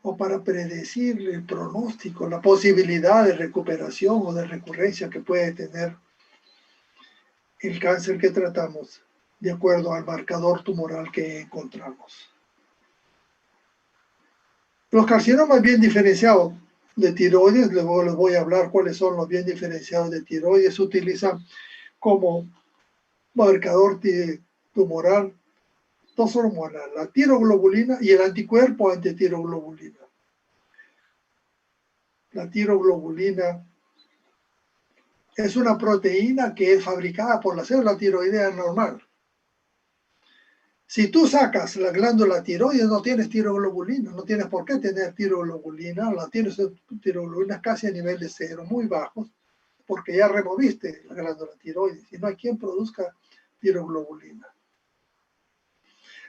o para predecir el pronóstico, la posibilidad de recuperación o de recurrencia que puede tener el cáncer que tratamos de acuerdo al marcador tumoral que encontramos. Los carcinomas bien diferenciados de tiroides, luego les voy a hablar cuáles son los bien diferenciados de tiroides, se utilizan como marcador tumoral dos hormonas, la tiroglobulina y el anticuerpo antitiroglobulina. La tiroglobulina es una proteína que es fabricada por la célula tiroidea normal. Si tú sacas la glándula tiroides, no tienes tiroglobulina, no tienes por qué tener tiroglobulina, la tienes tiroglobulina casi a niveles cero, muy bajos, porque ya removiste la glándula tiroides y no hay quien produzca tiroglobulina.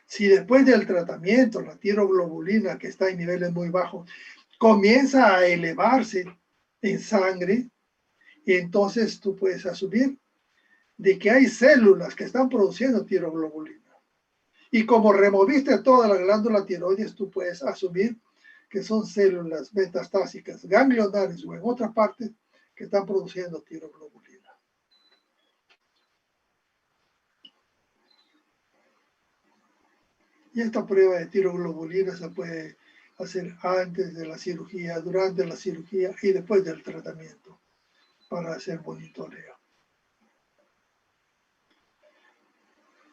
Si después del tratamiento la tiroglobulina, que está en niveles muy bajos, comienza a elevarse en sangre, entonces tú puedes asumir de que hay células que están produciendo tiroglobulina. Y como removiste toda la glándula tiroides, tú puedes asumir que son células metastásicas, ganglionares o en otras partes que están produciendo tiroglobulina. Y esta prueba de tiroglobulina se puede hacer antes de la cirugía, durante la cirugía y después del tratamiento para hacer monitoreo.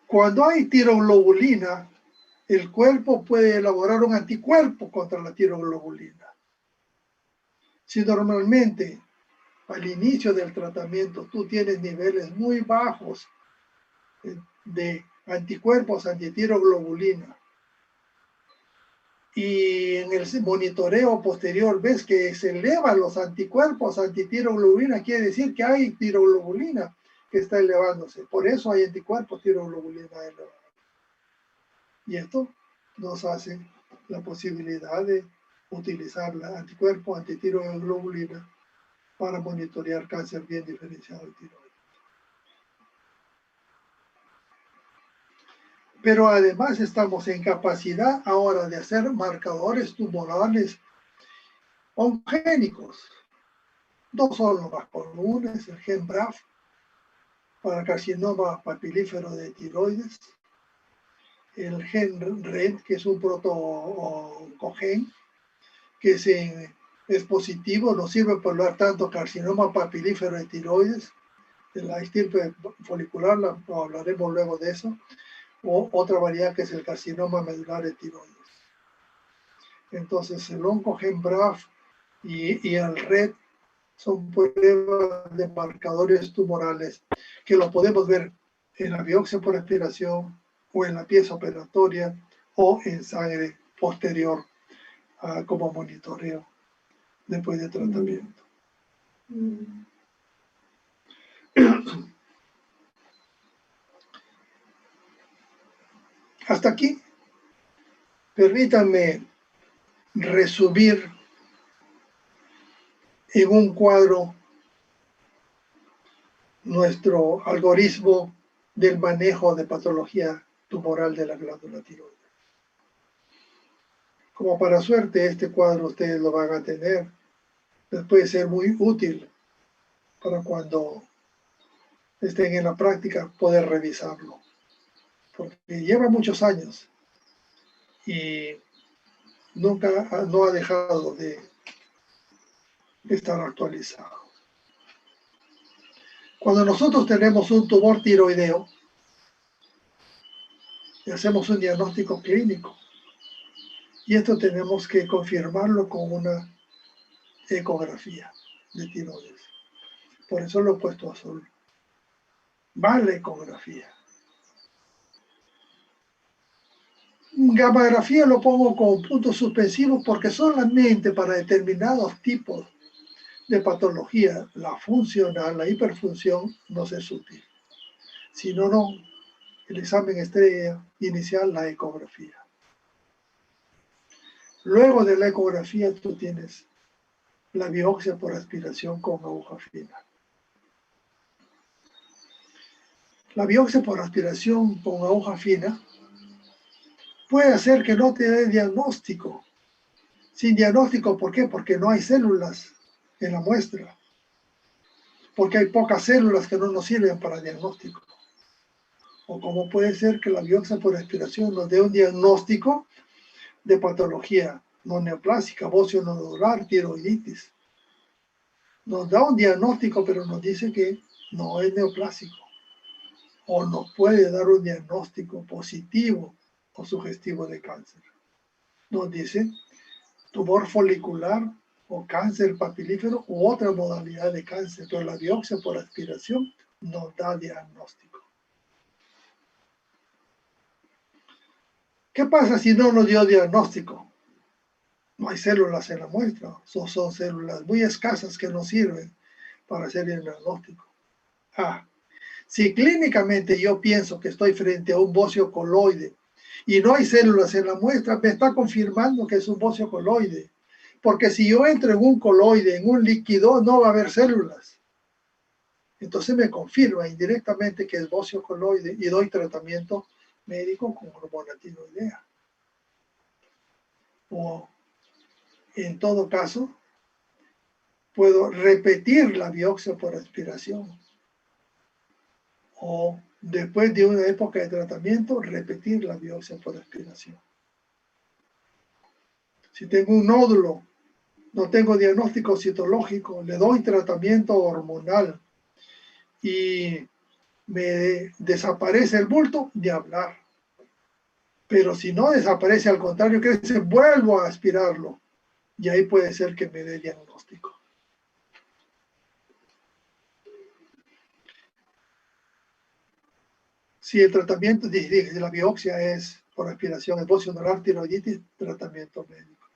Cuando hay tiroglobulina, el cuerpo puede elaborar un anticuerpo contra la tiroglobulina. Si normalmente al inicio del tratamiento tú tienes niveles muy bajos de anticuerpos antitiroglobulina y en el monitoreo posterior ves que se elevan los anticuerpos antitiroglobulina, quiere decir que hay tiroglobulina que está elevándose. Por eso hay anticuerpos tiroglobulina elevados. Y esto nos hace la posibilidad de utilizar la anticuerpo antitiroglobulina para monitorear cáncer bien diferenciado de tiroides. Pero además estamos en capacidad ahora de hacer marcadores tumorales oncogénicos. Dos son los más comunes, el gen BRAF para carcinoma papilífero de tiroides, el gen RED, que es un proto-oncogen, que es positivo, nos sirve para hablar tanto carcinoma papilífero de tiroides, de la estirpe folicular, hablaremos luego de eso, o otra variedad que es el carcinoma medular de tiroides. Entonces, el oncogen BRAF y el RED son pruebas de marcadores tumorales que lo podemos ver en la biopsia por aspiración o en la pieza operatoria o en sangre posterior como monitoreo después de tratamiento. Hasta aquí, permítanme resumir en un cuadro nuestro algoritmo del manejo de patología tumoral de la glándula tiroides. Como para suerte, este cuadro ustedes lo van a tener. Les puede ser muy útil para cuando estén en la práctica poder revisarlo. Porque lleva muchos años y nunca no ha dejado de estar actualizado. Cuando nosotros tenemos un tumor tiroideo y hacemos un diagnóstico clínico, y esto tenemos que confirmarlo con una ecografía de tiroides. Por eso lo he puesto azul. Va la ecografía. Gammagrafía lo pongo con puntos suspensivos porque solamente para determinados tipos de patología, la funcional, la hiperfunción, nos es útil. Si no, no, el examen estrella inicial, la ecografía. Luego de la ecografía tú tienes la biopsia por aspiración con aguja fina. La biopsia por aspiración con aguja fina puede hacer que no te dé diagnóstico. Sin diagnóstico, ¿por qué? Porque no hay células en la muestra. Porque hay pocas células que no nos sirven para diagnóstico. O como puede ser que la biopsia por aspiración nos dé un diagnóstico de patología no neoplásica, bocio nodular, tiroiditis. Nos da un diagnóstico, pero nos dice que no es neoplásico. O nos puede dar un diagnóstico positivo o sugestivo de cáncer. Nos dice tumor folicular o cáncer papilífero u otra modalidad de cáncer, pero la biopsia por aspiración nos da diagnóstico. ¿Qué pasa si no nos dio diagnóstico? No hay células en la muestra, son células muy escasas que nos sirven para hacer el diagnóstico. Si clínicamente yo pienso que estoy frente a un bocio coloide y no hay células en la muestra, me está confirmando que es un bocio coloide. Porque si yo entro en un coloide, en un líquido, no va a haber células. Entonces me confirma indirectamente que es bocio coloide y doy tratamiento médico con hormona tiroidea. O en todo caso, puedo repetir la biopsia por aspiración. O después de una época de tratamiento, repetir la biopsia por aspiración. Si tengo un nódulo, no tengo diagnóstico citológico, le doy tratamiento hormonal y me desaparece el bulto, de hablar. Pero si no desaparece, al contrario, crece, vuelvo a aspirarlo. Y ahí puede ser que me dé diagnóstico. Si el tratamiento de la biopsia es por aspiración, el bocio nodular tiroiditis, tratamiento médico.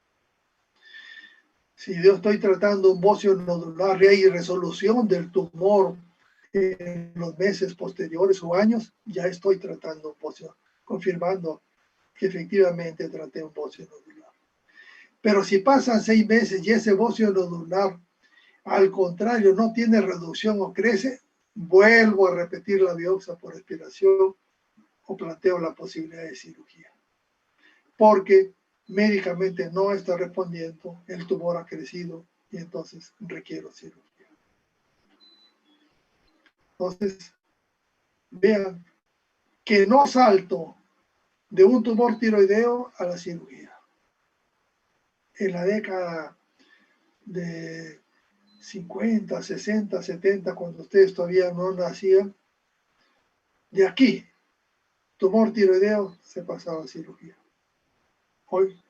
Si yo estoy tratando un bocio nodular y hay resolución del tumor en los meses posteriores o años, ya estoy tratando un bocio, confirmando que efectivamente traté un bocio nodular. Pero si pasan 6 meses y ese bocio nodular, al contrario, no tiene reducción o crece, vuelvo a repetir la biopsia por aspiración o planteo la posibilidad de cirugía. Porque médicamente no está respondiendo, el tumor ha crecido y entonces requiero cirugía. Entonces, vean que no salto de un tumor tiroideo a la cirugía. En la década de 50, 60, 70, cuando ustedes todavía no nacían, de aquí, tumor tiroideo, se pasaba a cirugía. Hoy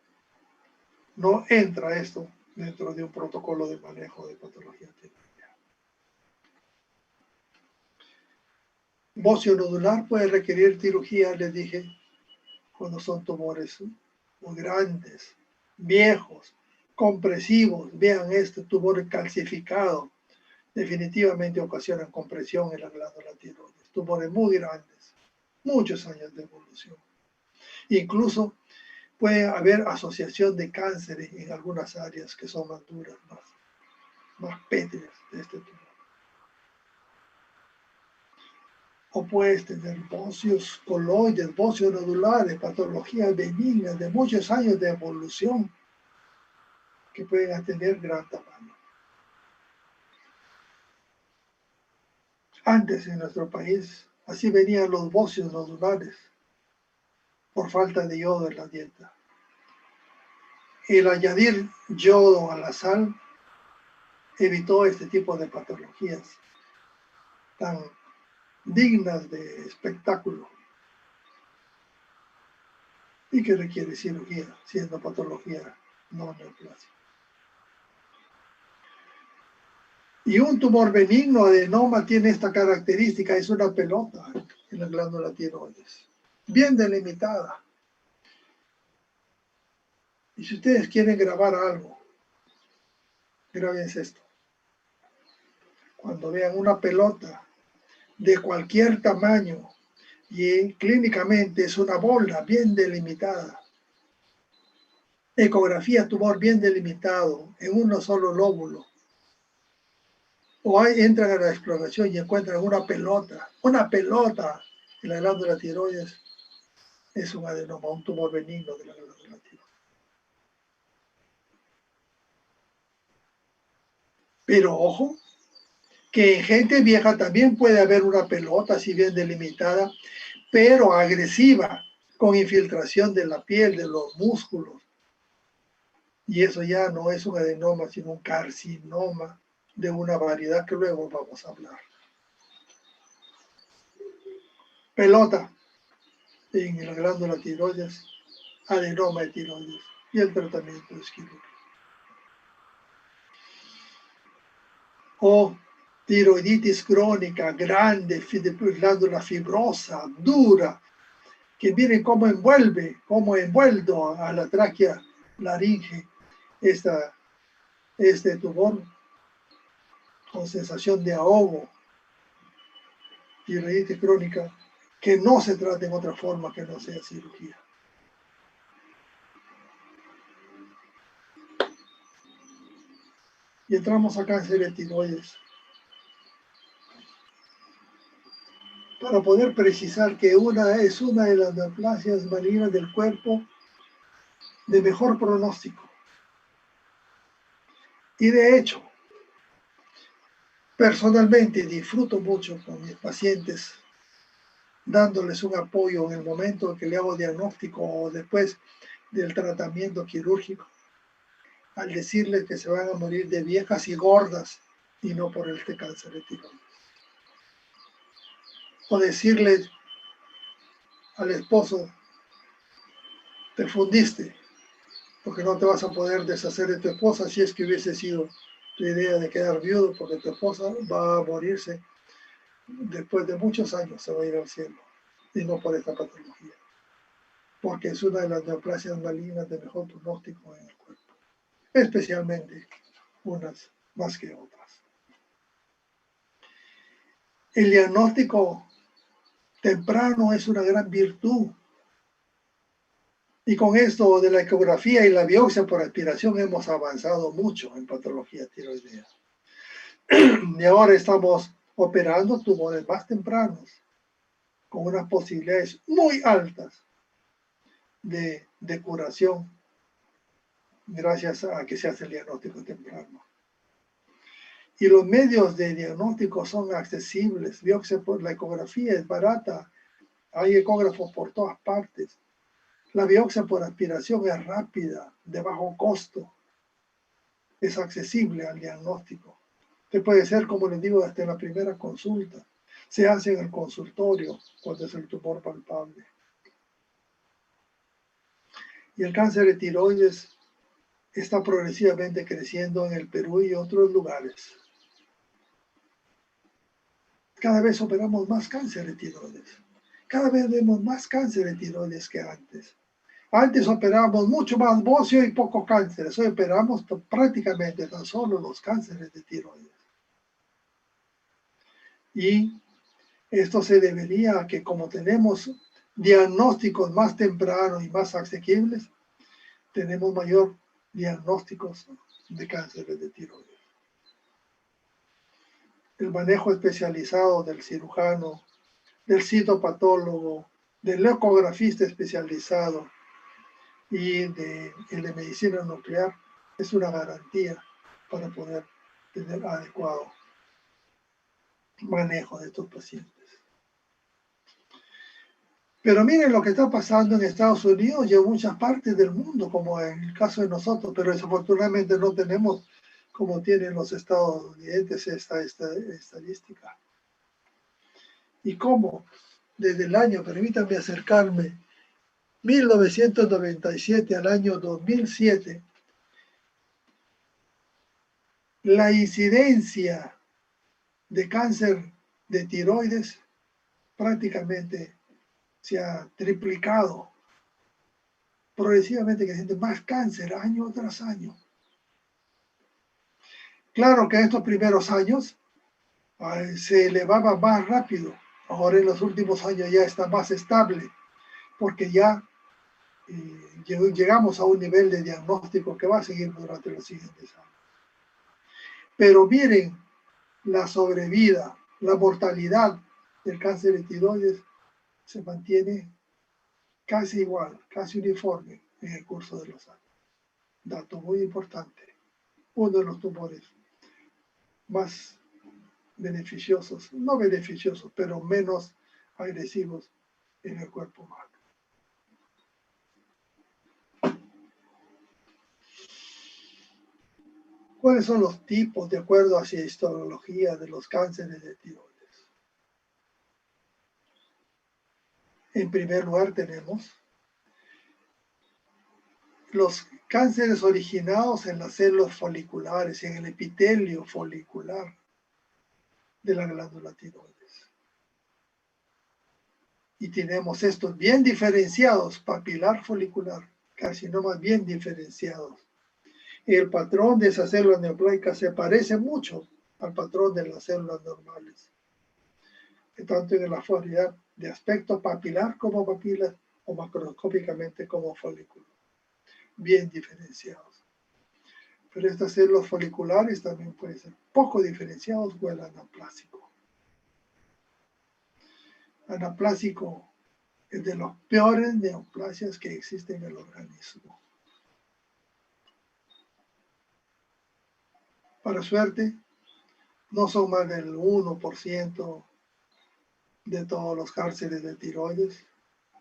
no entra esto dentro de un protocolo de manejo de patología tiroidea. Bocio nodular puede requerir cirugía, les dije, cuando son tumores muy grandes, viejos, compresivos. Vean este tumor calcificado. Definitivamente ocasionan compresión en la glándula tiroides. Tumores muy grandes, muchos años de evolución. Incluso puede haber asociación de cánceres en algunas áreas que son más duras, más pétreas de este tumor. O puedes tener bocios coloides, bocios nodulares, patologías benignas de muchos años de evolución que pueden tener gran tamaño. Antes en nuestro país, así venían los bocios nodulares por falta de yodo en la dieta. El añadir yodo a la sal evitó este tipo de patologías tan dignas de espectáculo y que requiere cirugía, siendo patología no neoplásica. Y un tumor benigno adenoma tiene esta característica, es una pelota en la glándula tiroides, bien delimitada. Y si ustedes quieren grabar algo, grábense esto. Cuando vean una pelota de cualquier tamaño y clínicamente es una bola bien delimitada, ecografía tumor bien delimitado en un solo lóbulo, o entran a la exploración y encuentran una pelota en la glándula tiroides, es un adenoma, un tumor benigno de la glándula tiroides. Pero ojo, que en gente vieja también puede haber una pelota así bien delimitada, pero agresiva, con infiltración de la piel, de los músculos. Y eso ya no es un adenoma, sino un carcinoma de una variedad que luego vamos a hablar. Pelota en la glándula tiroides, adenoma de tiroides, y el tratamiento es quirúrgico. O tiroiditis crónica, grande, glándula fibrosa, dura, que miren cómo envuelto a la tráquea laringe este tumor con sensación de ahogo, tiroiditis crónica, que no se trate en otra forma que no sea cirugía. Y entramos a cáncer de tiroides. Para poder precisar que es una de las neoplasias malignas del cuerpo de mejor pronóstico. Y de hecho, personalmente disfruto mucho con mis pacientes, dándoles un apoyo en el momento en que le hago diagnóstico o después del tratamiento quirúrgico, al decirles que se van a morir de viejas y gordas y no por este cáncer de tiroides. O decirles al esposo, te fundiste, porque no te vas a poder deshacer de tu esposa si es que hubiese sido tu idea de quedar viudo, porque tu esposa va a morirse después de muchos años, se va a ir al cielo, y no por esta patología, porque es una de las neoplasias malignas de mejor pronóstico en el cuerpo, especialmente unas más que otras. El diagnóstico temprano es una gran virtud. Y con esto de la ecografía y la biopsia por aspiración hemos avanzado mucho en patología tiroidea. Y ahora estamos operando tumores más tempranos, con unas posibilidades muy altas de curación, gracias a que se hace el diagnóstico temprano. Y los medios de diagnóstico son accesibles. Biopsia por la ecografía es barata, hay ecógrafos por todas partes. La biopsia por aspiración es rápida, de bajo costo, es accesible al diagnóstico. Se puede hacer, como les digo, hasta en la primera consulta. Se hace en el consultorio cuando es el tumor palpable. Y el cáncer de tiroides está progresivamente creciendo en el Perú y otros lugares. Cada vez operamos más cáncer de tiroides. Cada vez vemos más cáncer de tiroides que antes. Antes operábamos mucho más bocio y pocos cánceres. Hoy operamos prácticamente tan solo los cánceres de tiroides. Y esto se debería a que como tenemos diagnósticos más tempranos y más asequibles, tenemos mayor diagnósticos de cánceres de tiroides. El manejo especializado del cirujano, del citopatólogo, del ecografista especializado y de medicina nuclear es una garantía para poder tener adecuado manejo de estos pacientes. Pero miren lo que está pasando en Estados Unidos y en muchas partes del mundo, como en el caso de nosotros, pero desafortunadamente no tenemos, como tienen los estadounidenses, esta estadística. Y cómo, desde el año, permítanme acercarme, 1997 al año 2007, la incidencia de cáncer de tiroides prácticamente se ha triplicado. Progresivamente creciendo más cáncer año tras año. Claro que en estos primeros años se elevaba más rápido. Ahora en los últimos años ya está más estable, porque ya llegamos a un nivel de diagnóstico que va a seguir durante los siguientes años. Pero miren la sobrevida, la mortalidad del cáncer de tiroides se mantiene casi igual, casi uniforme en el curso de los años. Dato muy importante. Uno de los tumores más beneficiosos, no beneficiosos, pero menos agresivos en el cuerpo humano. ¿Cuáles son los tipos, de acuerdo a la histología, de los cánceres de tiroides? En primer lugar tenemos los cánceres originados en las células foliculares, en el epitelio folicular de la glándula tiroides. Y tenemos estos bien diferenciados, papilar folicular, carcinomas bien diferenciados. El patrón de esas células neoplásicas se parece mucho al patrón de las células normales, tanto en la variedad de aspecto papilar como papila o macroscópicamente como folículo, bien diferenciados. Pero estas células foliculares también pueden ser poco diferenciados o el anaplásico. Anaplásico es de los peores neoplasias que existen en el organismo. Para suerte, no son más del 1% de todos los cánceres de tiroides,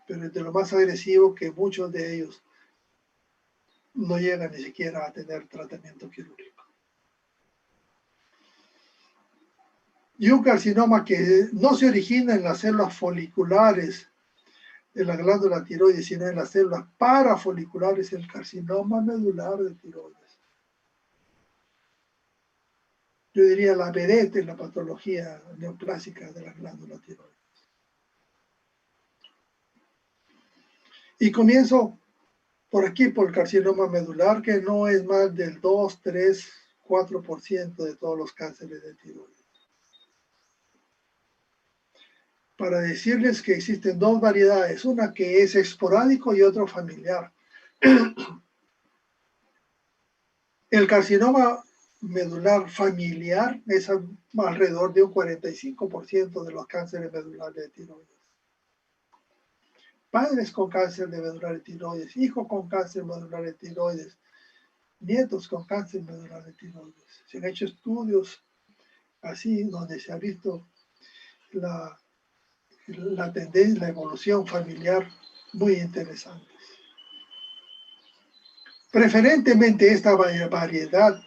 pero es de lo más agresivo que muchos de ellos no llegan ni siquiera a tener tratamiento quirúrgico. Y un carcinoma que no se origina en las células foliculares de la glándula tiroides, sino en las células parafoliculares, el carcinoma medular de tiroides. Yo diría la vedette en la patología neoplásica de la glándula tiroides. Y comienzo por aquí, por el carcinoma medular, que no es más del 2, 3, 4% de todos los cánceres de tiroides. Para decirles que existen dos variedades, una que es esporádico y otro familiar. El carcinoma medular familiar es alrededor de un 45% de los cánceres medulares de tiroides. Padres con cáncer de medular de tiroides, hijos con cáncer medular de tiroides, nietos con cáncer medular de tiroides. Se han hecho estudios así donde se ha visto la tendencia, la evolución familiar muy interesante. Preferentemente esta variedad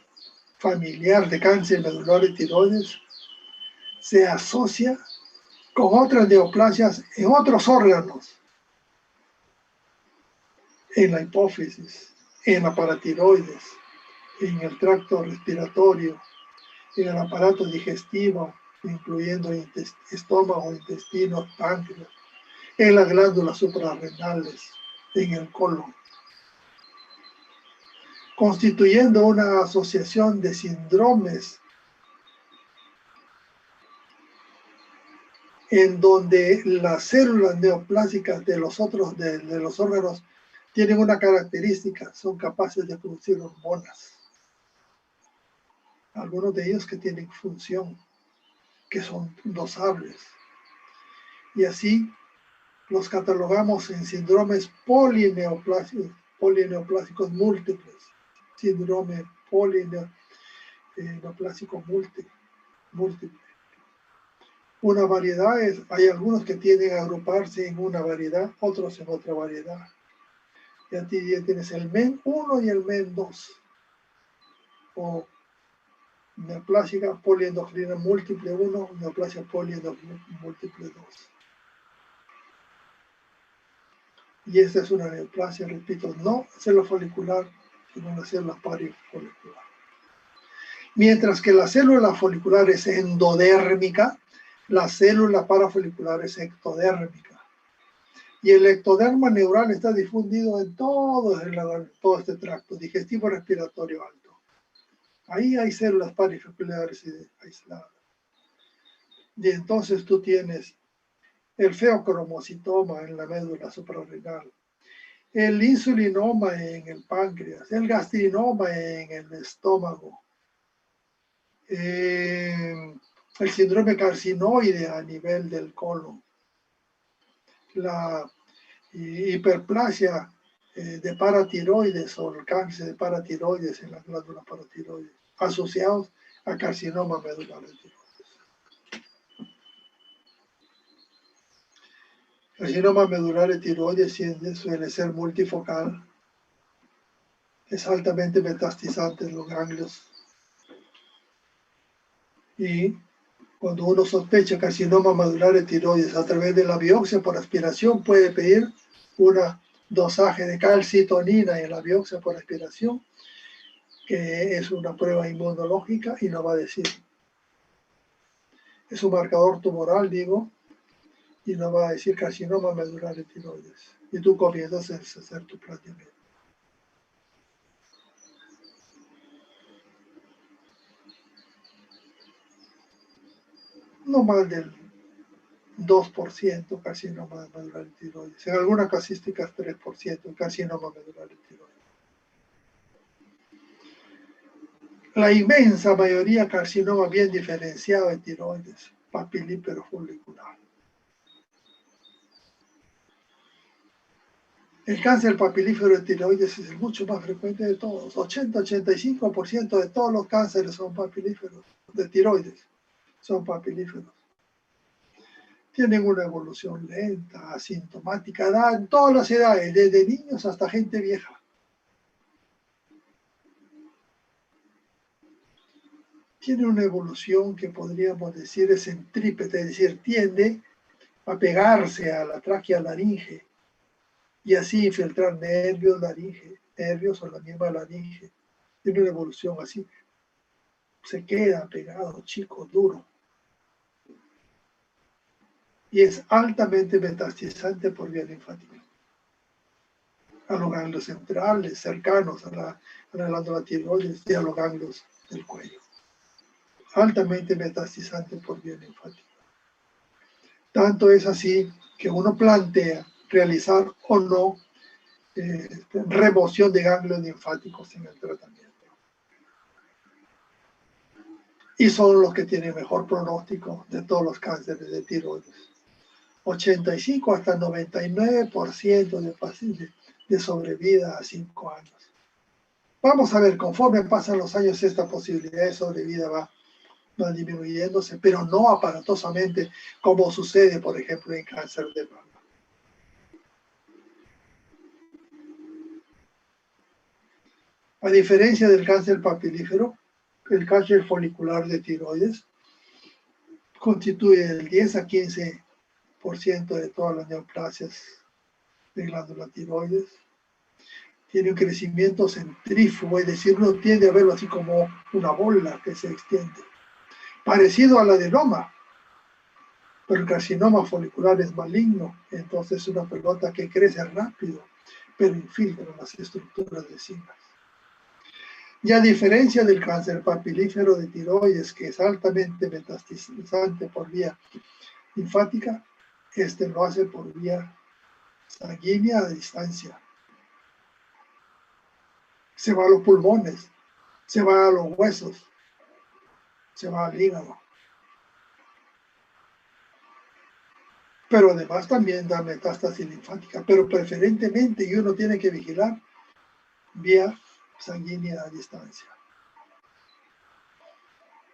familiar de cáncer medular de tiroides se asocia con otras neoplasias en otros órganos, en la hipófisis, en la paratiroides, en el tracto respiratorio, en el aparato digestivo, incluyendo estómago, intestino, páncreas, en las glándulas suprarrenales, en el colon, constituyendo una asociación de síndromes en donde las células neoplásicas de los órganos tienen una característica, son capaces de producir hormonas. Algunos de ellos que tienen función, que son dosables. Y así los catalogamos en síndromes polineoplásicos múltiples, síndrome polineoplásico múltiple. Una variedad hay algunos que tienden a agruparse en una variedad, otros en otra variedad. Ya tienes el MEN1 y el MEN2, o neoplásica poliendocrina múltiple 1, neoplasia poliendocrina múltiple 2. Y esta es una neoplasia, repito, no célula folicular, sino una célula parafolicular. Mientras que la célula folicular es endodérmica, la célula parafolicular es ectodérmica. Y el ectoderma neural está difundido en todo este tracto digestivo respiratorio alto. Ahí hay células parafoliculares aisladas. Y entonces tú tienes el feocromocitoma en la médula suprarrenal, el insulinoma en el páncreas, el gastrinoma en el estómago, el síndrome carcinoide a nivel del colon, la hiperplasia de paratiroides o el cáncer de paratiroides en la glándula paratiroides, asociados a carcinoma medular de tiroides. El carcinoma medular de tiroides suele ser multifocal, es altamente metastizante en los ganglios. Y cuando uno sospecha carcinoma medular de tiroides a través de la biopsia por aspiración, puede pedir una dosaje de calcitonina en la biopsia por aspiración, que es una prueba inmunológica y no va a decir. Es un marcador tumoral, digo, y no va a decir carcinoma medular de tiroides. Y tú comienzas a hacer tu planteamiento. No más del 2% carcinoma medular de tiroides. En algunas casísticas 3% carcinoma medular de tiroides. La inmensa mayoría carcinoma bien diferenciado de tiroides, papilífero folicular. El cáncer papilífero de tiroides es el mucho más frecuente de todos. 80-85% de todos los cánceres son papilíferos, de tiroides, son papilíferos. Tienen una evolución lenta, asintomática, da en todas las edades, desde niños hasta gente vieja. Tiene una evolución que podríamos decir es centrípeta, es decir, tiende a pegarse a la tráquea laringe y así infiltrar nervios, laringe, nervios o la misma laringe. Tiene una evolución así. Se queda pegado, chico, duro. Y es altamente metastizante por vía linfática. A los ganglios centrales, cercanos a la glándula tiroides y a los ganglios del cuello. Altamente metastizante por vía linfática. Tanto es así que uno plantea realizar o no remoción de ganglios linfáticos en el tratamiento. Y son los que tienen mejor pronóstico de todos los cánceres de tiroides. 85 hasta 99% de pacientes de sobrevida a 5 años. Vamos a ver, conforme pasan los años, esta posibilidad de sobrevida va disminuyéndose, pero no aparatosamente como sucede, por ejemplo, en cáncer de mama. A diferencia del cáncer papilífero, el cáncer folicular de tiroides constituye del 10 a 15% de todas las neoplasias de glándula tiroides. Tiene un crecimiento centrífugo, es decir, uno tiende a verlo así como una bola que se extiende, parecido al adenoma, pero el carcinoma folicular es maligno, entonces es una pelota que crece rápido, pero infiltra las estructuras vecinas. Y a diferencia del cáncer papilífero de tiroides, que es altamente metastizante por vía linfática, este lo hace por vía sanguínea a distancia. Se va a los pulmones, se va a los huesos, se va al hígado. Pero además también da metástasis linfática, pero preferentemente, y uno tiene que vigilar, vía sanguínea a distancia.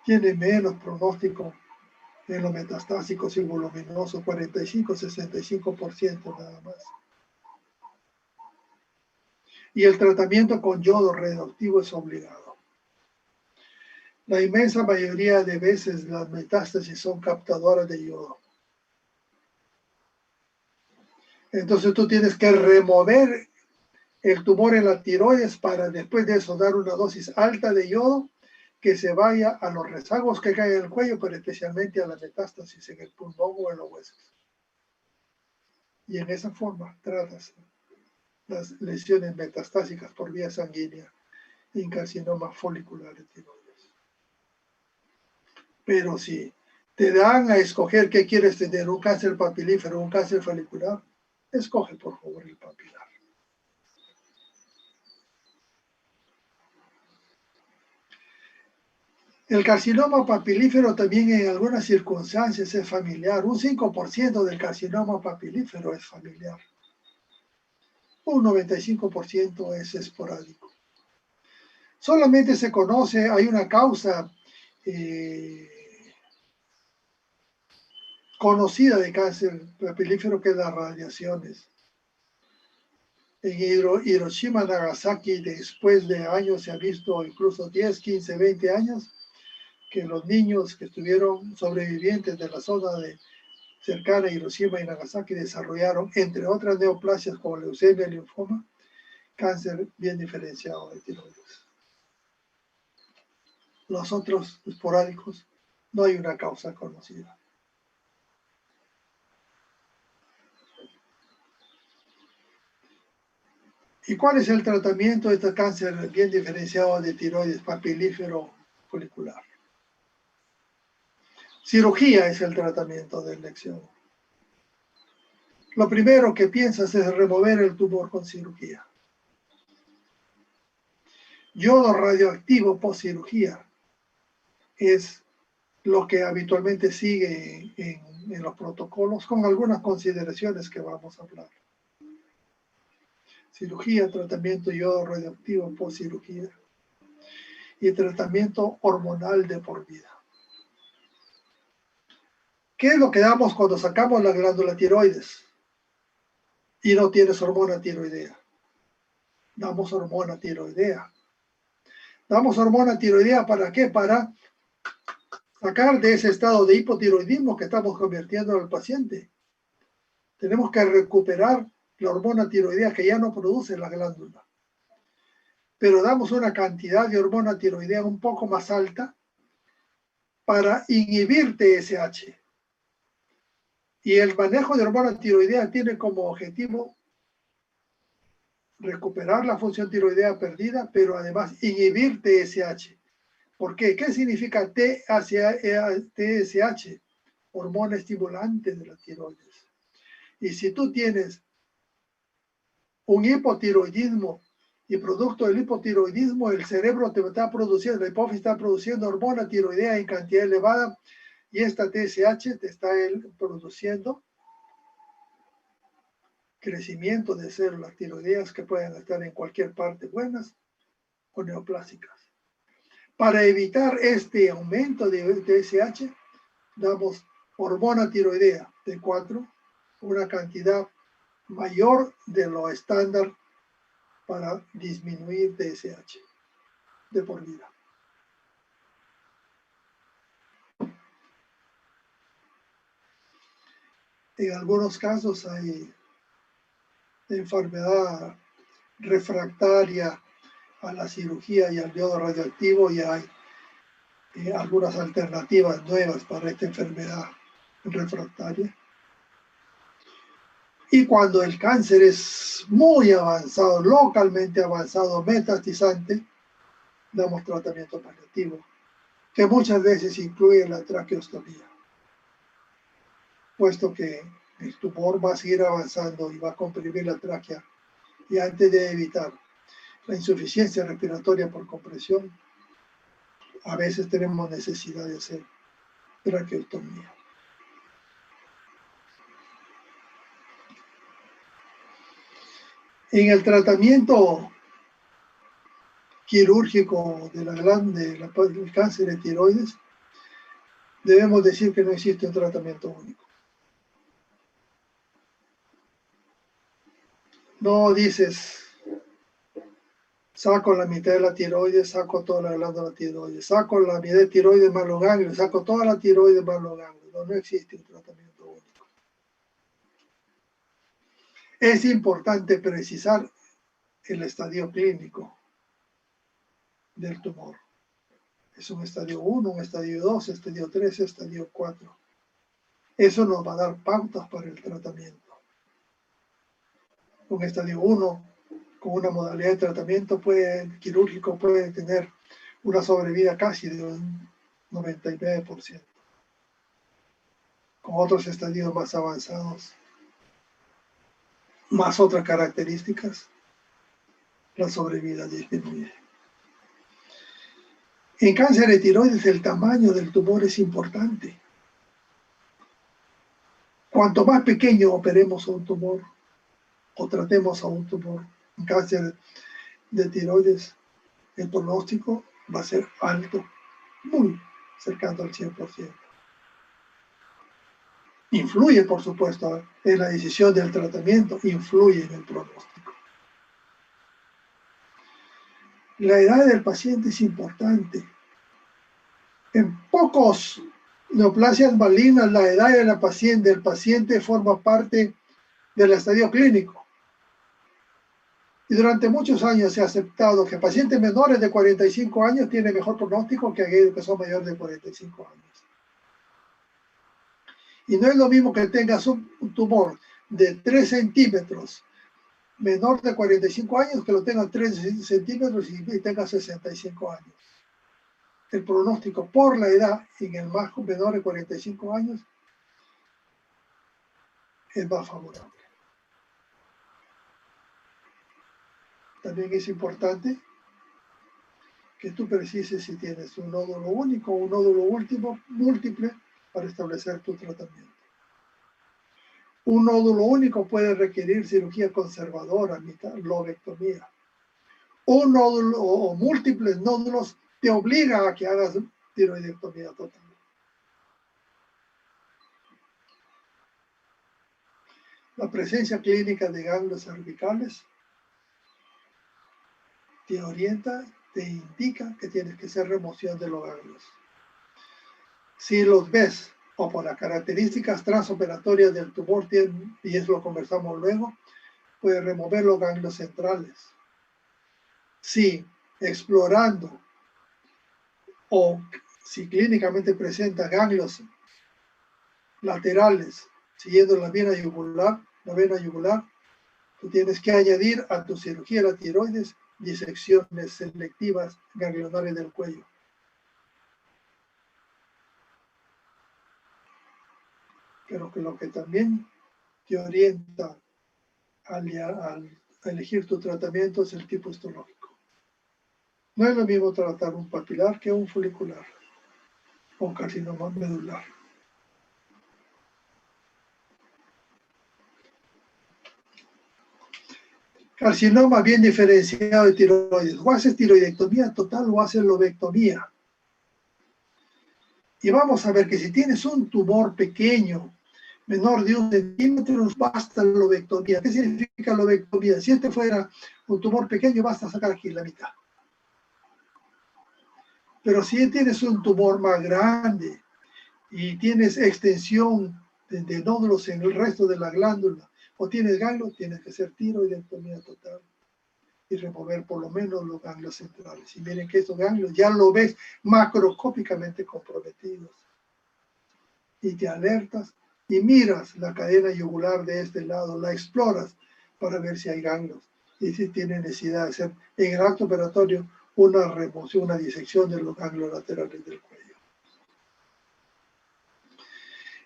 Tiene menos pronóstico en los metastásicos y voluminosos, 45-65% nada más. Y el tratamiento con yodo reductivo es obligado. La inmensa mayoría de veces las metástasis son captadoras de yodo. Entonces tú tienes que remover el tumor en la tiroides para después de eso dar una dosis alta de yodo que se vaya a los rezagos que caen en el cuello, pero especialmente a la metástasis en el pulmón o en los huesos. Y en esa forma tratas las lesiones metastásicas por vía sanguínea en carcinoma folicular de tiroides. Pero si te dan a escoger qué quieres tener, un cáncer papilífero o un cáncer folicular, escoge por favor el papilar. El carcinoma papilífero también en algunas circunstancias es familiar. Un 5% del carcinoma papilífero es familiar. Un 95% es esporádico. Solamente se conoce, hay una causa conocida de cáncer papilífero que es las radiaciones. En Hiroshima, Nagasaki, después de años se ha visto incluso 10, 15, 20 años que los niños que estuvieron sobrevivientes de la zona cercana a Hiroshima y Nagasaki desarrollaron, entre otras neoplasias como leucemia y linfoma, cáncer bien diferenciado de tiroides. Los otros esporádicos no hay una causa conocida. ¿Y cuál es el tratamiento de este cáncer bien diferenciado de tiroides papilífero folicular? Cirugía es el tratamiento de elección. Lo primero que piensas es remover el tumor con cirugía. Yodo radioactivo post cirugía es lo que habitualmente sigue en los protocolos, con algunas consideraciones que vamos a hablar. Cirugía, tratamiento yodo radioactivo post cirugía y tratamiento hormonal de por vida. ¿Qué es lo que damos cuando sacamos la glándula tiroides y no tienes hormona tiroidea? Damos hormona tiroidea. Damos hormona tiroidea ¿para qué? Para sacar de ese estado de hipotiroidismo que estamos convirtiendo al paciente. Tenemos que recuperar la hormona tiroidea que ya no produce la glándula. Pero damos una cantidad de hormona tiroidea un poco más alta para inhibir TSH. Y el manejo de hormona tiroidea tiene como objetivo recuperar la función tiroidea perdida, pero además inhibir TSH. ¿Por qué? ¿Qué significa TSH? Hormona estimulante de la tiroides. Y si tú tienes un hipotiroidismo y producto del hipotiroidismo, el cerebro te está produciendo, la hipófisis está produciendo hormona tiroidea en cantidad elevada y esta TSH te está produciendo crecimiento de células tiroideas que pueden estar en cualquier parte, buenas o neoplásicas. Para evitar este aumento de TSH, damos hormona tiroidea T4, una cantidad mayor de lo estándar para disminuir TSH de por vida. En algunos casos hay enfermedad refractaria a la cirugía y al yodo radioactivo y hay algunas alternativas nuevas para esta enfermedad refractaria. Y cuando el cáncer es muy avanzado, localmente avanzado, metastizante, damos tratamiento paliativo, que muchas veces incluye la traqueostomía, puesto que el tumor va a seguir avanzando y va a comprimir la tráquea. Y antes de evitar la insuficiencia respiratoria por compresión, a veces tenemos necesidad de hacer traqueostomía. En el tratamiento quirúrgico de la glándula del cáncer de tiroides, debemos decir que no existe un tratamiento único. No dices, saco la mitad de la tiroides, saco toda la glándula tiroides, saco la mitad de tiroides más los ganglios, saco toda la tiroides más los ganglios. No existe un tratamiento único. Es importante precisar el estadio clínico del tumor. Es un estadio 1, un estadio 2, estadio 3, estadio 4. Eso nos va a dar pautas para el tratamiento. Un estadio 1 con una modalidad de tratamiento quirúrgico puede tener una sobrevida casi de un 99%. Con otros estadios más avanzados, más otras características, la sobrevida disminuye. En cáncer de tiroides el tamaño del tumor es importante. Cuanto más pequeño operemos a un tumor o tratemos a un tumor en cáncer de tiroides, el pronóstico va a ser alto, muy cercano al 100%. Influye, por supuesto, en la decisión del tratamiento, influye en el pronóstico. La edad del paciente es importante. En pocos neoplasias malignas, la edad del paciente forma parte del estadio clínico. Y durante muchos años se ha aceptado que pacientes menores de 45 años tienen mejor pronóstico que aquellos que son mayores de 45 años. Y no es lo mismo que tengas un tumor de 3 centímetros menor de 45 años que lo tenga 3 centímetros y tenga 65 años. El pronóstico por la edad en el más menor de 45 años es más favorable. También es importante que tú precises si tienes un nódulo único o un nódulo múltiple para establecer tu tratamiento. Un nódulo único puede requerir cirugía conservadora, lobectomía. Un nódulo o múltiples nódulos te obliga a que hagas tiroidectomía total. La presencia clínica de ganglios cervicales te orienta, te indica que tienes que hacer remoción de los ganglios. Si los ves o por las características transoperatorias del tumor, y eso lo conversamos luego, puedes remover los ganglios centrales. Si explorando o si clínicamente presenta ganglios laterales siguiendo la vena yugular, tú tienes que añadir a tu cirugía de la tiroides disecciones selectivas ganglionares del cuello. Pero que lo que también te orienta al elegir tu tratamiento es el tipo histológico. No es lo mismo tratar un papilar que un folicular o un carcinoma medular. Carcinoma bien diferenciado de tiroides. O haces tiroidectomía total o haces lobectomía. Y vamos a ver que si tienes un tumor pequeño, menor de 1 centímetro, basta la lobectomía. ¿Qué significa lobectomía? Si este fuera un tumor pequeño, basta sacar aquí la mitad. Pero si tienes un tumor más grande y tienes extensión de nódulos en el resto de la glándula, o tienes ganglios, tienes que hacer tiroidectomía total y remover por lo menos los ganglios centrales. Y miren que estos ganglios ya lo ves macroscópicamente comprometidos. Y te alertas y miras la cadena yugular de este lado, la exploras para ver si hay ganglios y si tiene necesidad de hacer en el acto operatorio una remoción, una disección de los ganglios laterales del cuello.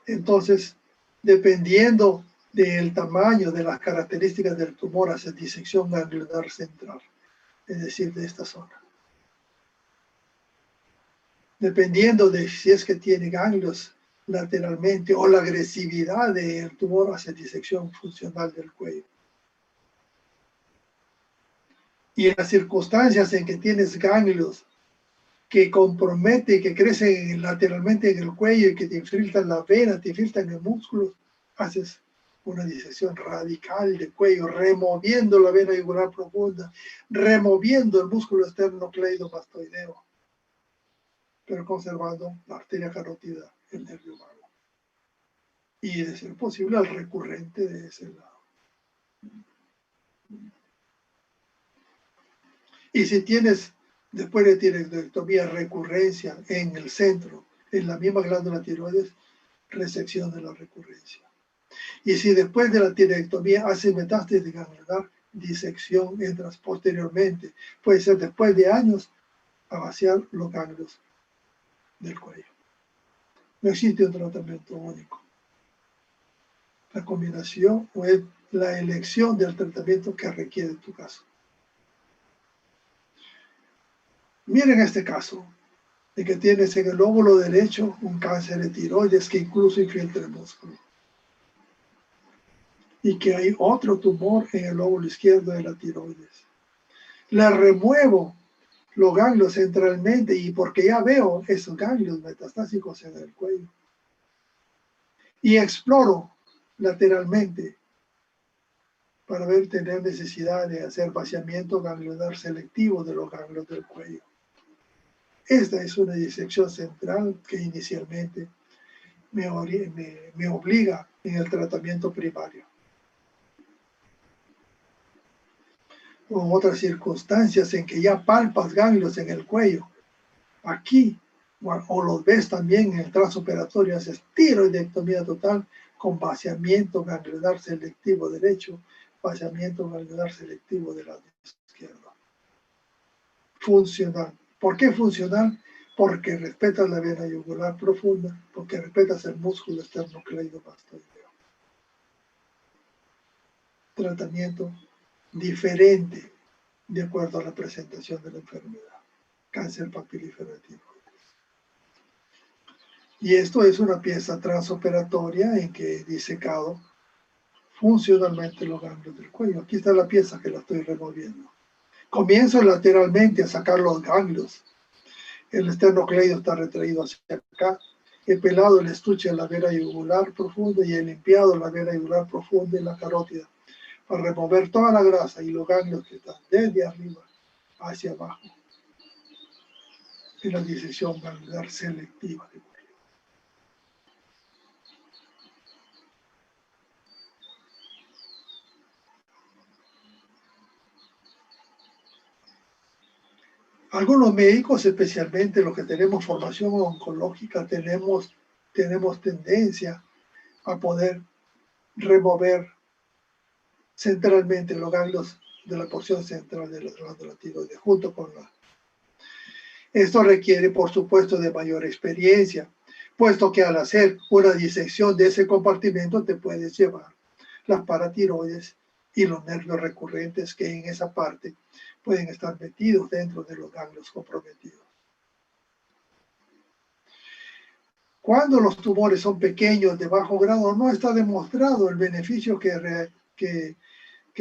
Entonces, dependiendo del tamaño, de las características del tumor, hace disección ganglionar central, es decir, de esta zona. Dependiendo de si es que tiene ganglios lateralmente o la agresividad del tumor, hace disección funcional del cuello. Y en las circunstancias en que tienes ganglios que comprometen, que crecen lateralmente en el cuello y que te infiltran la vena, te infiltran el músculo, haces una disección radical de cuello, removiendo la vena yugular profunda, removiendo el músculo esternocleidomastoideo, pero conservando la arteria carótida, el nervio vago. Y de ser posible al recurrente de ese lado. Y si tienes, después de tiroidectomía, recurrencia en el centro, en la misma glándula tiroides, resección de la recurrencia. Y si después de la tiroidectomía hace metástasis ganglionar, disección, entras posteriormente, puede ser después de años, a vaciar los ganglios del cuello. No existe un tratamiento único. La combinación o es la elección del tratamiento que requiere tu caso. Miren este caso, de que tienes en el lóbulo derecho un cáncer de tiroides que incluso infiltra el músculo. Y que hay otro tumor en el lóbulo izquierdo de la tiroides. Le remuevo los ganglios centralmente y porque ya veo esos ganglios metastásicos en el cuello. Y exploro lateralmente para ver tener necesidad de hacer vaciamiento ganglionar selectivo de los ganglios del cuello. Esta es una disección central que inicialmente me obliga en el tratamiento primario. O otras circunstancias en que ya palpas ganglios en el cuello, aquí, o los ves también en el transoperatorio, haces tiroidectomía total con vaciamiento ganglionar selectivo derecho vaciamiento ganglionar selectivo del lado izquierdo. Funcional. ¿Por qué funcional? Porque respetas la vena yugular profunda, porque respetas el músculo esternocleidomastoideo. Tratamiento diferente de acuerdo a la presentación de la enfermedad. Cáncer papilífero de tiroides. Y esto es una pieza transoperatoria en que he disecado funcionalmente los ganglios del cuello. Aquí está la pieza que la estoy removiendo. Comienzo lateralmente a sacar los ganglios. El esternocleido está retraído hacia acá. He pelado el estuche de la vena yugular profunda y he limpiado la vena yugular profunda y la carótida para remover toda la grasa y los ganglios que están desde arriba hacia abajo en la disección ganglionar selectiva de cuello. Algunos médicos, especialmente los que tenemos formación oncológica, tenemos tendencia a poder remover centralmente los ganglios de la porción central de la glándula tiroides junto con la. Esto requiere, por supuesto, de mayor experiencia, puesto que al hacer una disección de ese compartimento te puedes llevar las paratiroides y los nervios recurrentes que en esa parte pueden estar metidos dentro de los ganglios comprometidos. Cuando los tumores son pequeños, de bajo grado, no está demostrado el beneficio que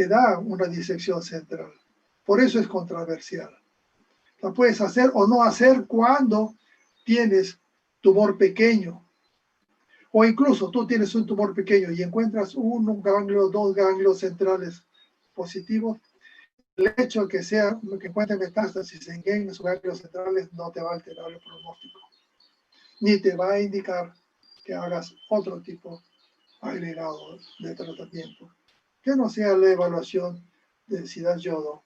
da una disección central. Por eso es controversial. La puedes hacer o no hacer cuando tienes tumor pequeño. O incluso tú tienes un tumor pequeño y encuentras un ganglio, dos ganglios centrales positivos. El hecho de que encuentre metástasis en esos ganglios centrales no te va a alterar el pronóstico, ni te va a indicar que hagas otro tipo agregado de tratamiento, que no sea la evaluación de si das yodo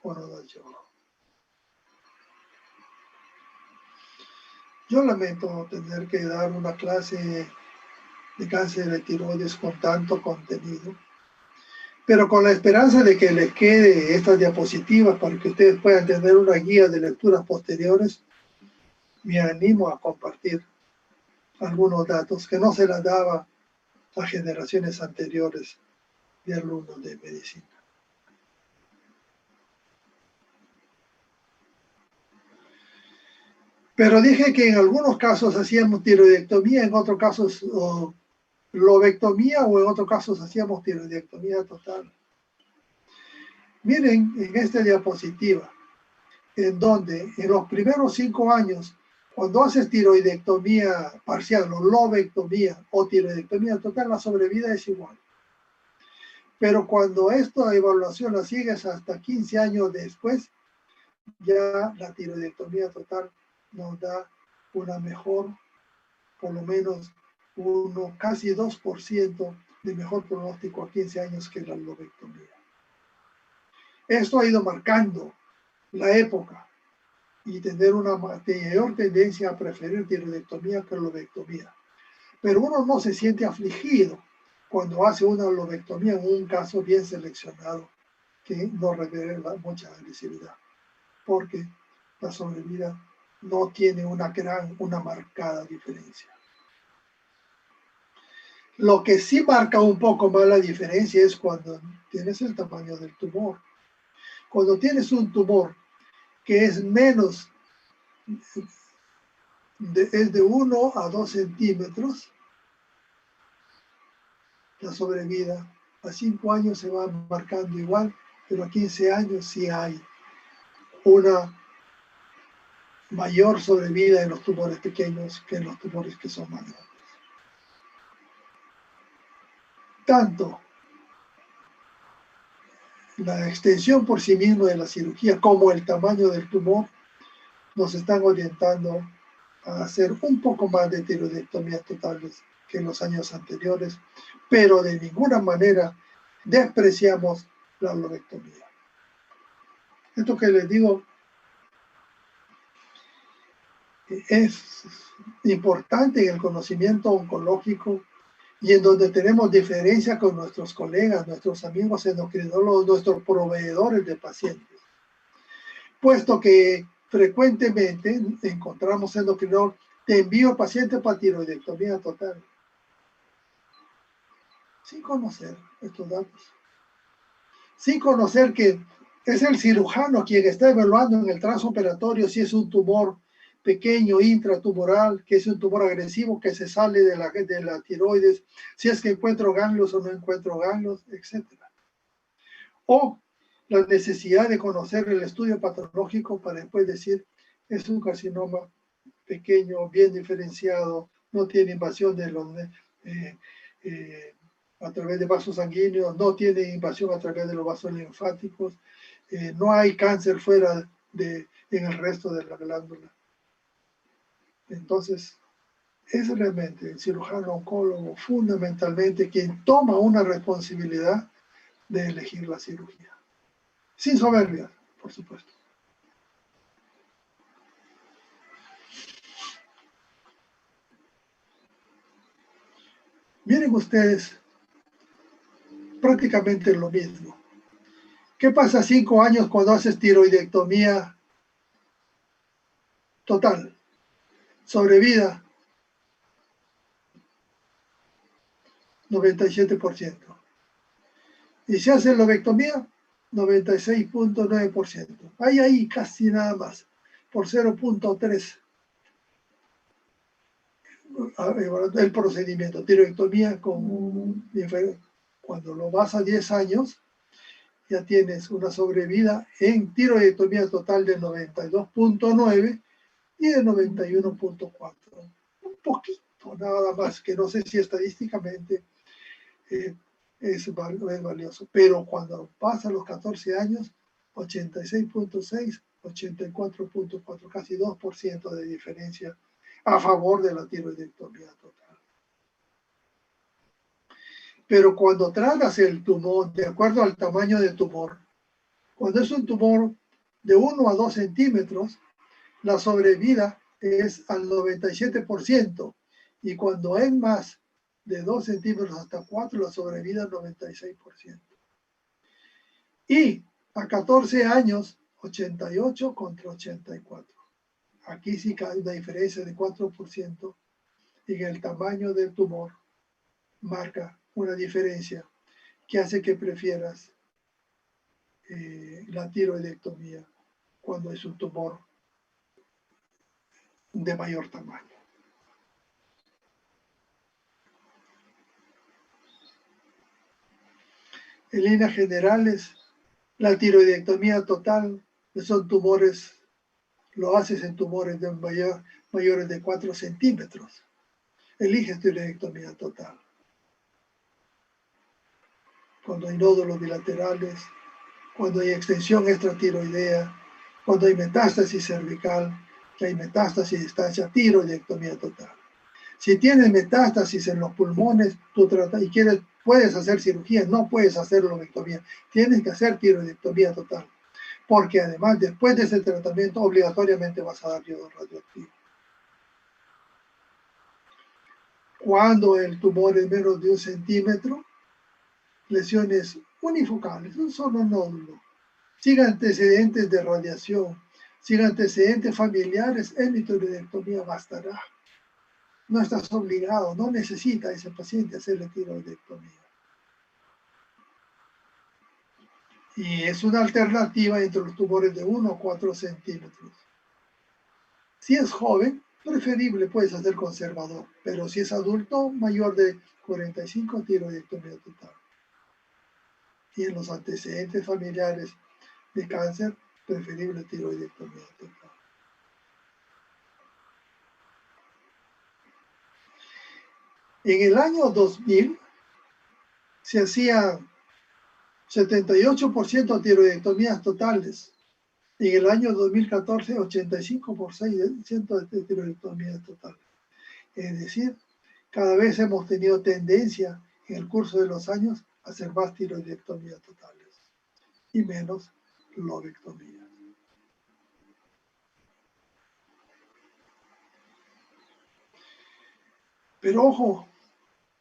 o no das yodo. Yo lamento tener que dar una clase de cáncer de tiroides con tanto contenido, pero con la esperanza de que les quede estas diapositivas para que ustedes puedan tener una guía de lecturas posteriores, me animo a compartir algunos datos que no se las daba a generaciones anteriores de alumnos de medicina. Pero dije que en algunos casos hacíamos tiroidectomía, en otros casos lobectomía o en otros casos hacíamos tiroidectomía total. Miren en esta diapositiva, en donde en los primeros 5 años, cuando haces tiroidectomía parcial o lobectomía o tiroidectomía total, la sobrevida es igual. Pero cuando esta evaluación la sigues hasta 15 años después, ya la tiroidectomía total nos da una mejor, por lo menos casi 2% de mejor pronóstico a 15 años que la lobectomía. Esto ha ido marcando la época y tener una mayor tendencia a preferir tiroidectomía que lobectomía. Pero uno no se siente afligido cuando hace una lobectomía en un caso bien seleccionado que no revela mucha agresividad, porque la sobrevida no tiene una marcada diferencia. Lo que sí marca un poco más la diferencia es cuando tienes el tamaño del tumor. Cuando tienes un tumor que es menos, es de 1 a 2 centímetros, la sobrevida a 5 años se va marcando igual, pero a 15 años sí hay una mayor sobrevida en los tumores pequeños que en los tumores que son más grandes. Tanto la extensión por sí misma de la cirugía como el tamaño del tumor nos están orientando a hacer un poco más de tiroidectomías totales que en los años anteriores, pero de ninguna manera despreciamos la lobectomía. Esto que les digo es importante en el conocimiento oncológico y en donde tenemos diferencia con nuestros colegas, nuestros amigos endocrinólogos, nuestros proveedores de pacientes. Puesto que frecuentemente encontramos endocrinólogos, te envío paciente para tiroidectomía total, sin conocer estos datos, sin conocer que es el cirujano quien está evaluando en el transoperatorio si es un tumor pequeño, intratumoral, que es un tumor agresivo que se sale de la tiroides, si es que encuentro ganglios o no encuentro ganglios, etc. O la necesidad de conocer el estudio patológico para después decir, es un carcinoma pequeño, bien diferenciado, no tiene invasión de los, a través de vasos sanguíneos, no tiene invasión a través de los vasos linfáticos, no hay cáncer fuera en el resto de la glándula. Entonces, es realmente el cirujano oncólogo fundamentalmente quien toma una responsabilidad de elegir la cirugía. Sin soberbia, por supuesto. Miren ustedes prácticamente lo mismo. ¿Qué pasa 5 años cuando haces tiroidectomía total? Sobrevida, 97%. Y si haces lobectomía, 96.9%. Ahí casi nada más, por 0.3. El procedimiento, tiroidectomía cuando lo vas a 10 años, ya tienes una sobrevida en tiroidectomía total de 92.9 y de 91.4. Un poquito nada más, que no sé si estadísticamente es valioso, pero cuando pasa los 14 años, 86.6, 84.4, casi 2% de diferencia a favor de la tiroidectomía total. Pero cuando tratas el tumor, de acuerdo al tamaño del tumor, cuando es un tumor de 1 a 2 centímetros, la sobrevida es al 97%, y cuando es más de 2 centímetros hasta 4, la sobrevida es 96%. Y a 14 años, 88 contra 84. Aquí sí hay una diferencia de 4% en el tamaño del tumor, marca una diferencia que hace que prefieras la tiroidectomía cuando es un tumor de mayor tamaño. En líneas generales, la tiroidectomía total son tumores, lo haces en tumores de mayores de 4 centímetros. Eliges tiroidectomía total. Cuando hay nódulos bilaterales, cuando hay extensión extratiroidea, cuando hay metástasis cervical, que hay metástasis distancia, tiroidectomía total. Si tienes metástasis en los pulmones, puedes hacer cirugía, no puedes hacer lobectomía, tienes que hacer tiroidectomía total, porque además después de ese tratamiento obligatoriamente vas a dar yodo radioactivo. Cuando el tumor es menos de 1 centímetro, lesiones unifocales, un solo nódulo, sin antecedentes de radiación, sin antecedentes familiares, en tiroidectomía bastará. No estás obligado, no necesita ese paciente hacerle tiroidectomía. Y es una alternativa entre los tumores de 1 o 4 centímetros. Si es joven, preferible puedes hacer conservador, pero si es adulto, mayor de 45, tiroidectomía total. Y en los antecedentes familiares de cáncer, preferible tiroidectomía total. En el año 2000 se hacían 78% de tiroidectomías totales. En el año 2014, 85% de tiroidectomías totales. Es decir, cada vez hemos tenido tendencia en el curso de los años a hacer más tiroidectomías totales y menos lobectomías. Pero ojo,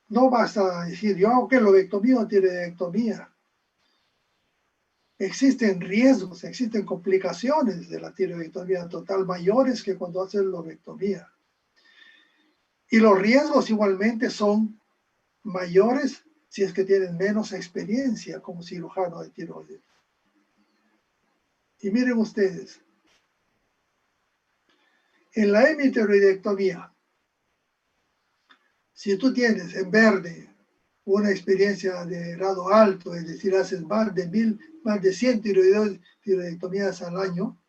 No basta decir, yo hago que lobectomía o tiroidectomía. Existen riesgos, existen complicaciones de la tiroidectomía total mayores que cuando hacen lobectomía. Y los riesgos igualmente son mayores si es que tienen menos experiencia como cirujano de tiroides. Y miren ustedes, en la hemitiroidectomía, si tú tienes en verde una experiencia de grado alto, es decir, haces más de 100 tiroidectomías al año,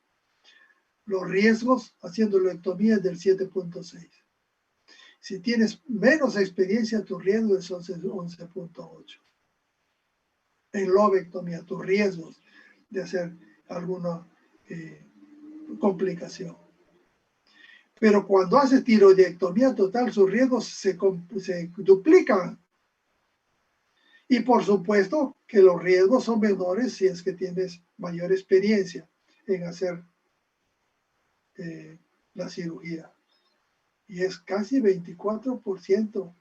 los riesgos haciendo lobectomía es del 7.6. Si tienes menos experiencia, tu riesgo es 11.8. En lobectomía, tus riesgos de hacer alguna complicación. Pero cuando haces tiroidectomía total, sus riesgos se duplican. Y por supuesto que los riesgos son menores si es que tienes mayor experiencia en hacer la cirugía. Y es casi 24%,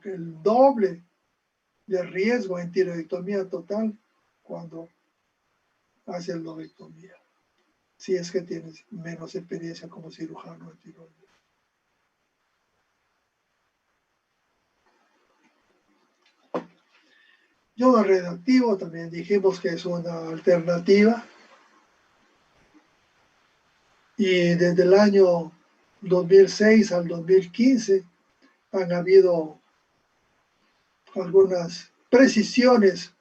el doble de riesgo en tiroidectomía total cuando haces lobectomía, si es que tienes menos experiencia como cirujano de tiroides. Yodo radioactivo también dijimos que es una alternativa. Y desde el año 2006 al 2015 han habido algunas precisiones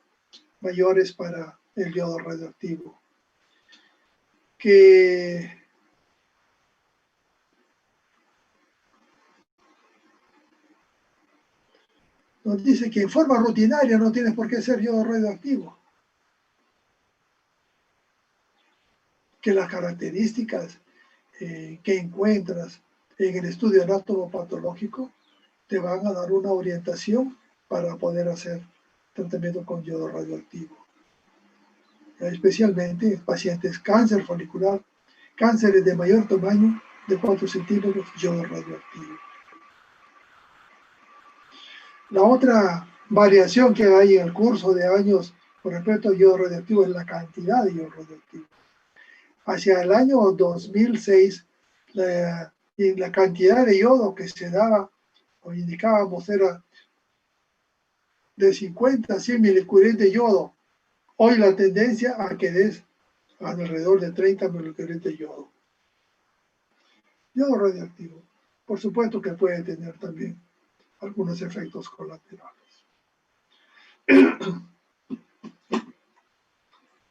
mayores para el yodo radioactivo, que nos dice que en forma rutinaria no tienes por qué ser yodo radioactivo, que las características que encuentras en el estudio anatomopatológico te van a dar una orientación para poder hacer tratamiento con yodo radioactivo. Especialmente en pacientes cáncer folicular, cánceres de mayor tamaño de 4 centímetros, yodo radioactivo. La otra variación que hay en el curso de años con respecto al yodo radioactivo es la cantidad de yodo radioactivo. Hacia el año 2006, la cantidad de yodo que se daba o indicábamos era de 50 a 100 milicuries de yodo. Hoy la tendencia a que des alrededor de 30 milicuries de yodo. Yodo radioactivo, por supuesto que puede tener también algunos efectos colaterales.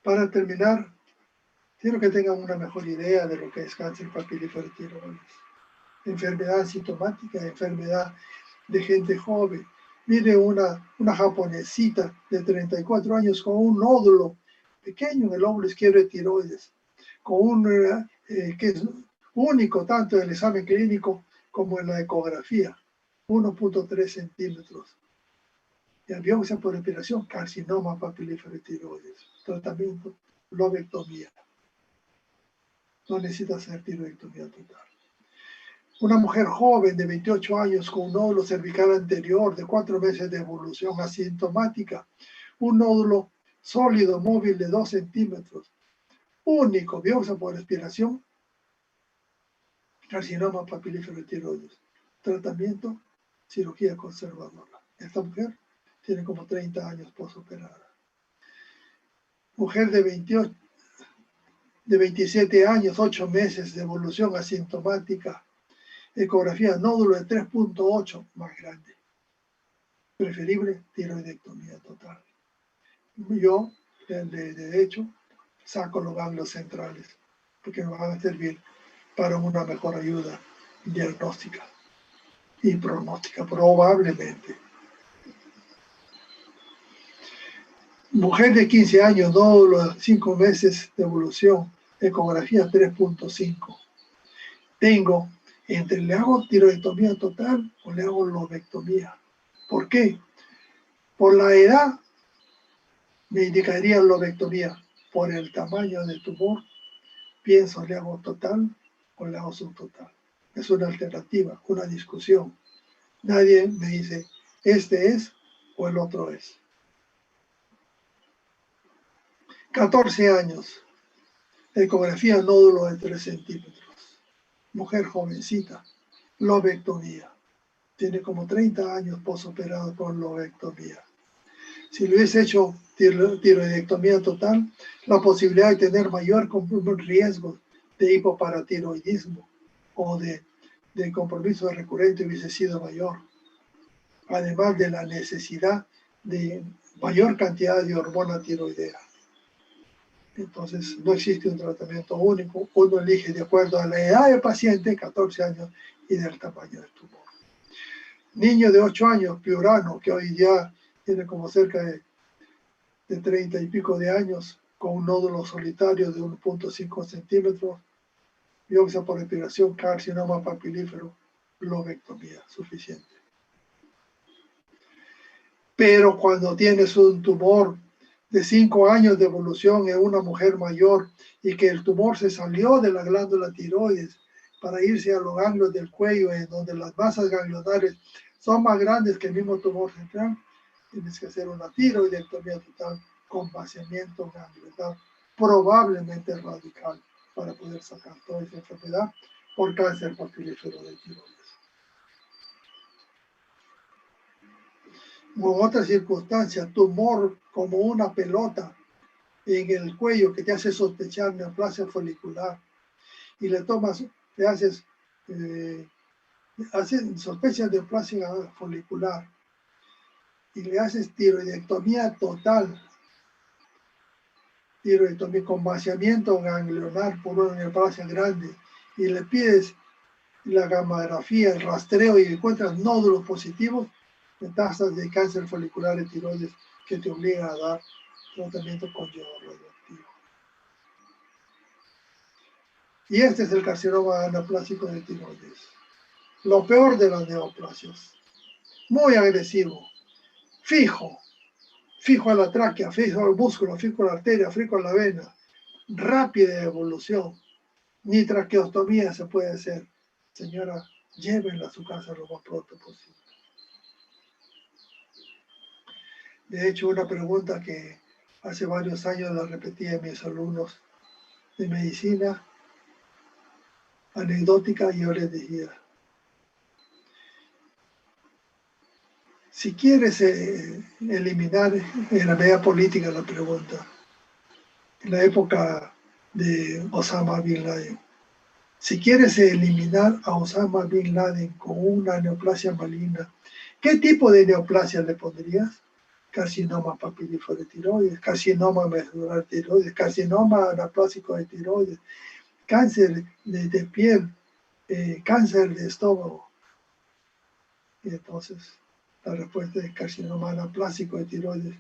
Para terminar, quiero que tengan una mejor idea de lo que es cáncer papilífero tiroides. Enfermedad sintomática, enfermedad de gente joven. Mire una japonesita de 34 años con un nódulo pequeño en el lóbulo izquierdo de tiroides, con un que es único tanto en el examen clínico como en la ecografía, 1.3 centímetros. Y biopsia por respiración, carcinoma papilífero tiroides. Tratamiento, lobectomía. No necesita hacer tiroidectomía total. Una mujer joven de 28 años con un nódulo cervical anterior de 4 meses de evolución asintomática, un nódulo sólido móvil de 2 centímetros, único, biopsia por respiración, carcinoma papilífero tiroides. Tratamiento, cirugía conservadora. Esta mujer tiene como 30 años posoperada. Mujer de 27 años, 8 meses de evolución asintomática, ecografía nódulo de 3.8 más grande. Preferible tiroidectomía total. Yo, de hecho, saco los ganglios centrales porque me van a servir para una mejor ayuda diagnóstica y pronóstica, probablemente. Mujer de 15 años, nódulo 5 meses de evolución, ecografía 3.5. Tengo, entre le hago tiroidectomía total o le hago lobectomía. ¿Por qué? Por la edad me indicaría lobectomía. Por el tamaño del tumor, pienso le hago total o le hago subtotal. Es una alternativa, una discusión. Nadie me dice Este es o el otro es. 14 años. Ecografía nódulo de 3 centímetros. Mujer jovencita. Lobectomía. Tiene como 30 años posoperado con lobectomía. Si le hubiese hecho tiroidectomía total, la posibilidad de tener mayor riesgo de hipoparatiroidismo o de compromiso recurrente hubiese sido mayor. Además de la necesidad de mayor cantidad de hormona tiroidea. Entonces, no existe un tratamiento único. Uno elige de acuerdo a la edad del paciente, 14 años, y del tamaño del tumor. Niño de 8 años, piurano, que hoy ya tiene como cerca de 30 y pico de años, con un nódulo solitario de 1.5 centímetros, biopsia por respiración, carcinoma papilífero, lobectomía, suficiente. Pero cuando tienes un tumor de 5 años de evolución en una mujer mayor y que el tumor se salió de la glándula tiroides para irse a los ganglios del cuello, en donde las masas ganglionares son más grandes que el mismo tumor central, tienes que hacer una tiroidectomía total con vaciamiento ganglionar, probablemente radical, para poder sacar toda esa enfermedad por cáncer papilífero de tiroides. O en otra circunstancia, tumor como una pelota en el cuello que te hace sospechar neoplasia folicular y le haces sospechas de neoplasia folicular y le haces tiroidectomía total, tiroidectomía con vaciamiento ganglionar por una neoplasia grande y le pides la gammagrafía, el rastreo y encuentras nódulos positivos, metástasis de cáncer folicular de tiroides que te obliga a dar tratamiento con yodo radioactivo. Y este es el carcinoma anaplásico de tiroides. Lo peor de las neoplasias. Muy agresivo. Fijo a la tráquea, fijo al músculo, fijo a la arteria, fijo a la vena. Rápida evolución. Ni traqueostomía se puede hacer. Señora, llévenla a su casa lo más pronto posible. De hecho, una pregunta que hace varios años la repetí a mis alumnos de medicina, anecdótica, y yo les decía, si quieres eliminar en la medida política la pregunta, en la época de Osama Bin Laden, si quieres eliminar a Osama Bin Laden con una neoplasia maligna, ¿qué tipo de neoplasia le pondrías? Carcinoma papilífero de tiroides, carcinoma medular tiroides, carcinoma anaplásico de tiroides, cáncer de piel, cáncer de estómago. Y entonces la respuesta es carcinoma anaplásico de tiroides,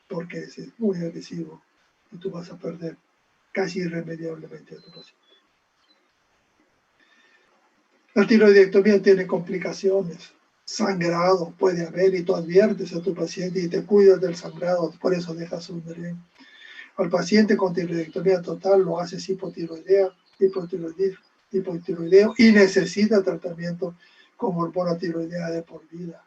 porque es muy agresivo y tú vas a perder casi irremediablemente a tu paciente. La tiroidectomía tiene complicaciones, sangrado puede haber y tú adviertes a tu paciente y te cuidas del sangrado, por eso dejas un dren. Al paciente con tiroidectomía total lo haces hipotiroideo y necesita tratamiento con hormona tiroidea de por vida.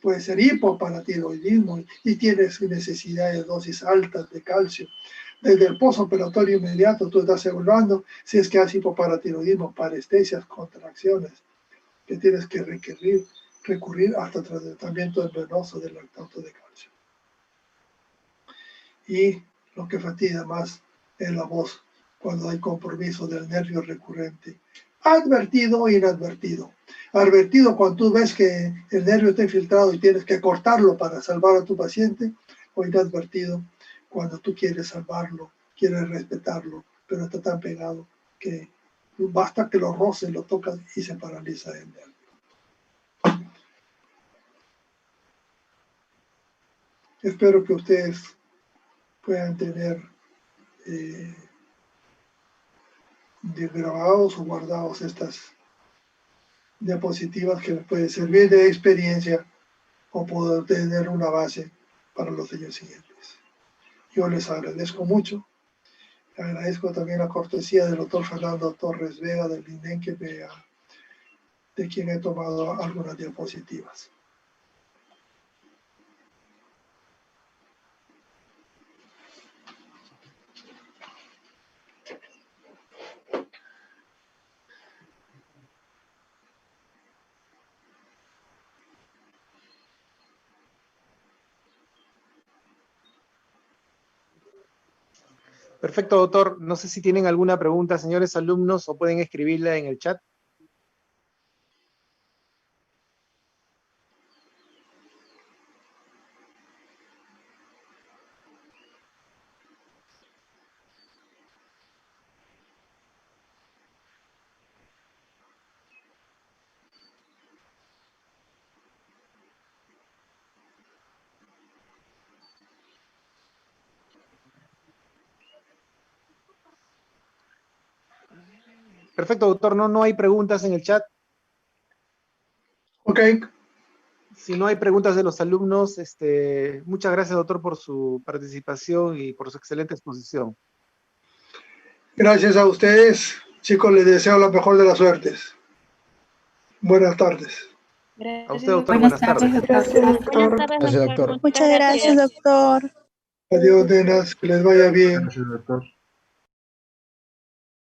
Puede ser hipoparatiroidismo y tienes necesidad de dosis altas de calcio. Desde el postoperatorio inmediato tú estás evaluando si es que hay hipoparatiroidismo, parestesias, contracciones, que tienes que recurrir hasta tratamiento venoso del lactato de calcio. Y lo que fastidia más es la voz cuando hay compromiso del nervio recurrente. Advertido o inadvertido. Advertido cuando tú ves que el nervio está infiltrado y tienes que cortarlo para salvar a tu paciente, o inadvertido cuando tú quieres salvarlo, quieres respetarlo, pero está tan pegado que basta que lo roces, lo tocas y se paraliza el nervio. Espero que ustedes puedan tener grabados o guardados estas diapositivas que les pueden servir de experiencia o poder tener una base para los años siguientes. Yo les agradezco mucho. Agradezco también la cortesía del doctor Fernando Torres Vega del INENQUE, de quien he tomado algunas diapositivas. Perfecto, doctor. No sé si tienen alguna pregunta, señores alumnos, o pueden escribirla en el chat. Perfecto, doctor. No hay preguntas en el chat. Ok, Si no hay preguntas de los alumnos, muchas gracias, doctor, por su participación y por su excelente exposición. gracias a ustedes. Chicos, les deseo la mejor de las suertes. Buenas tardes. A usted, Gracias, doctor, doctor. buenas tardes. Gracias, Buenas doctor. tardes, Gracias, doctor. doctor. Muchas Muchas gracias, doctor. Adiós, nenas. Que les vaya bien. Gracias, doctor.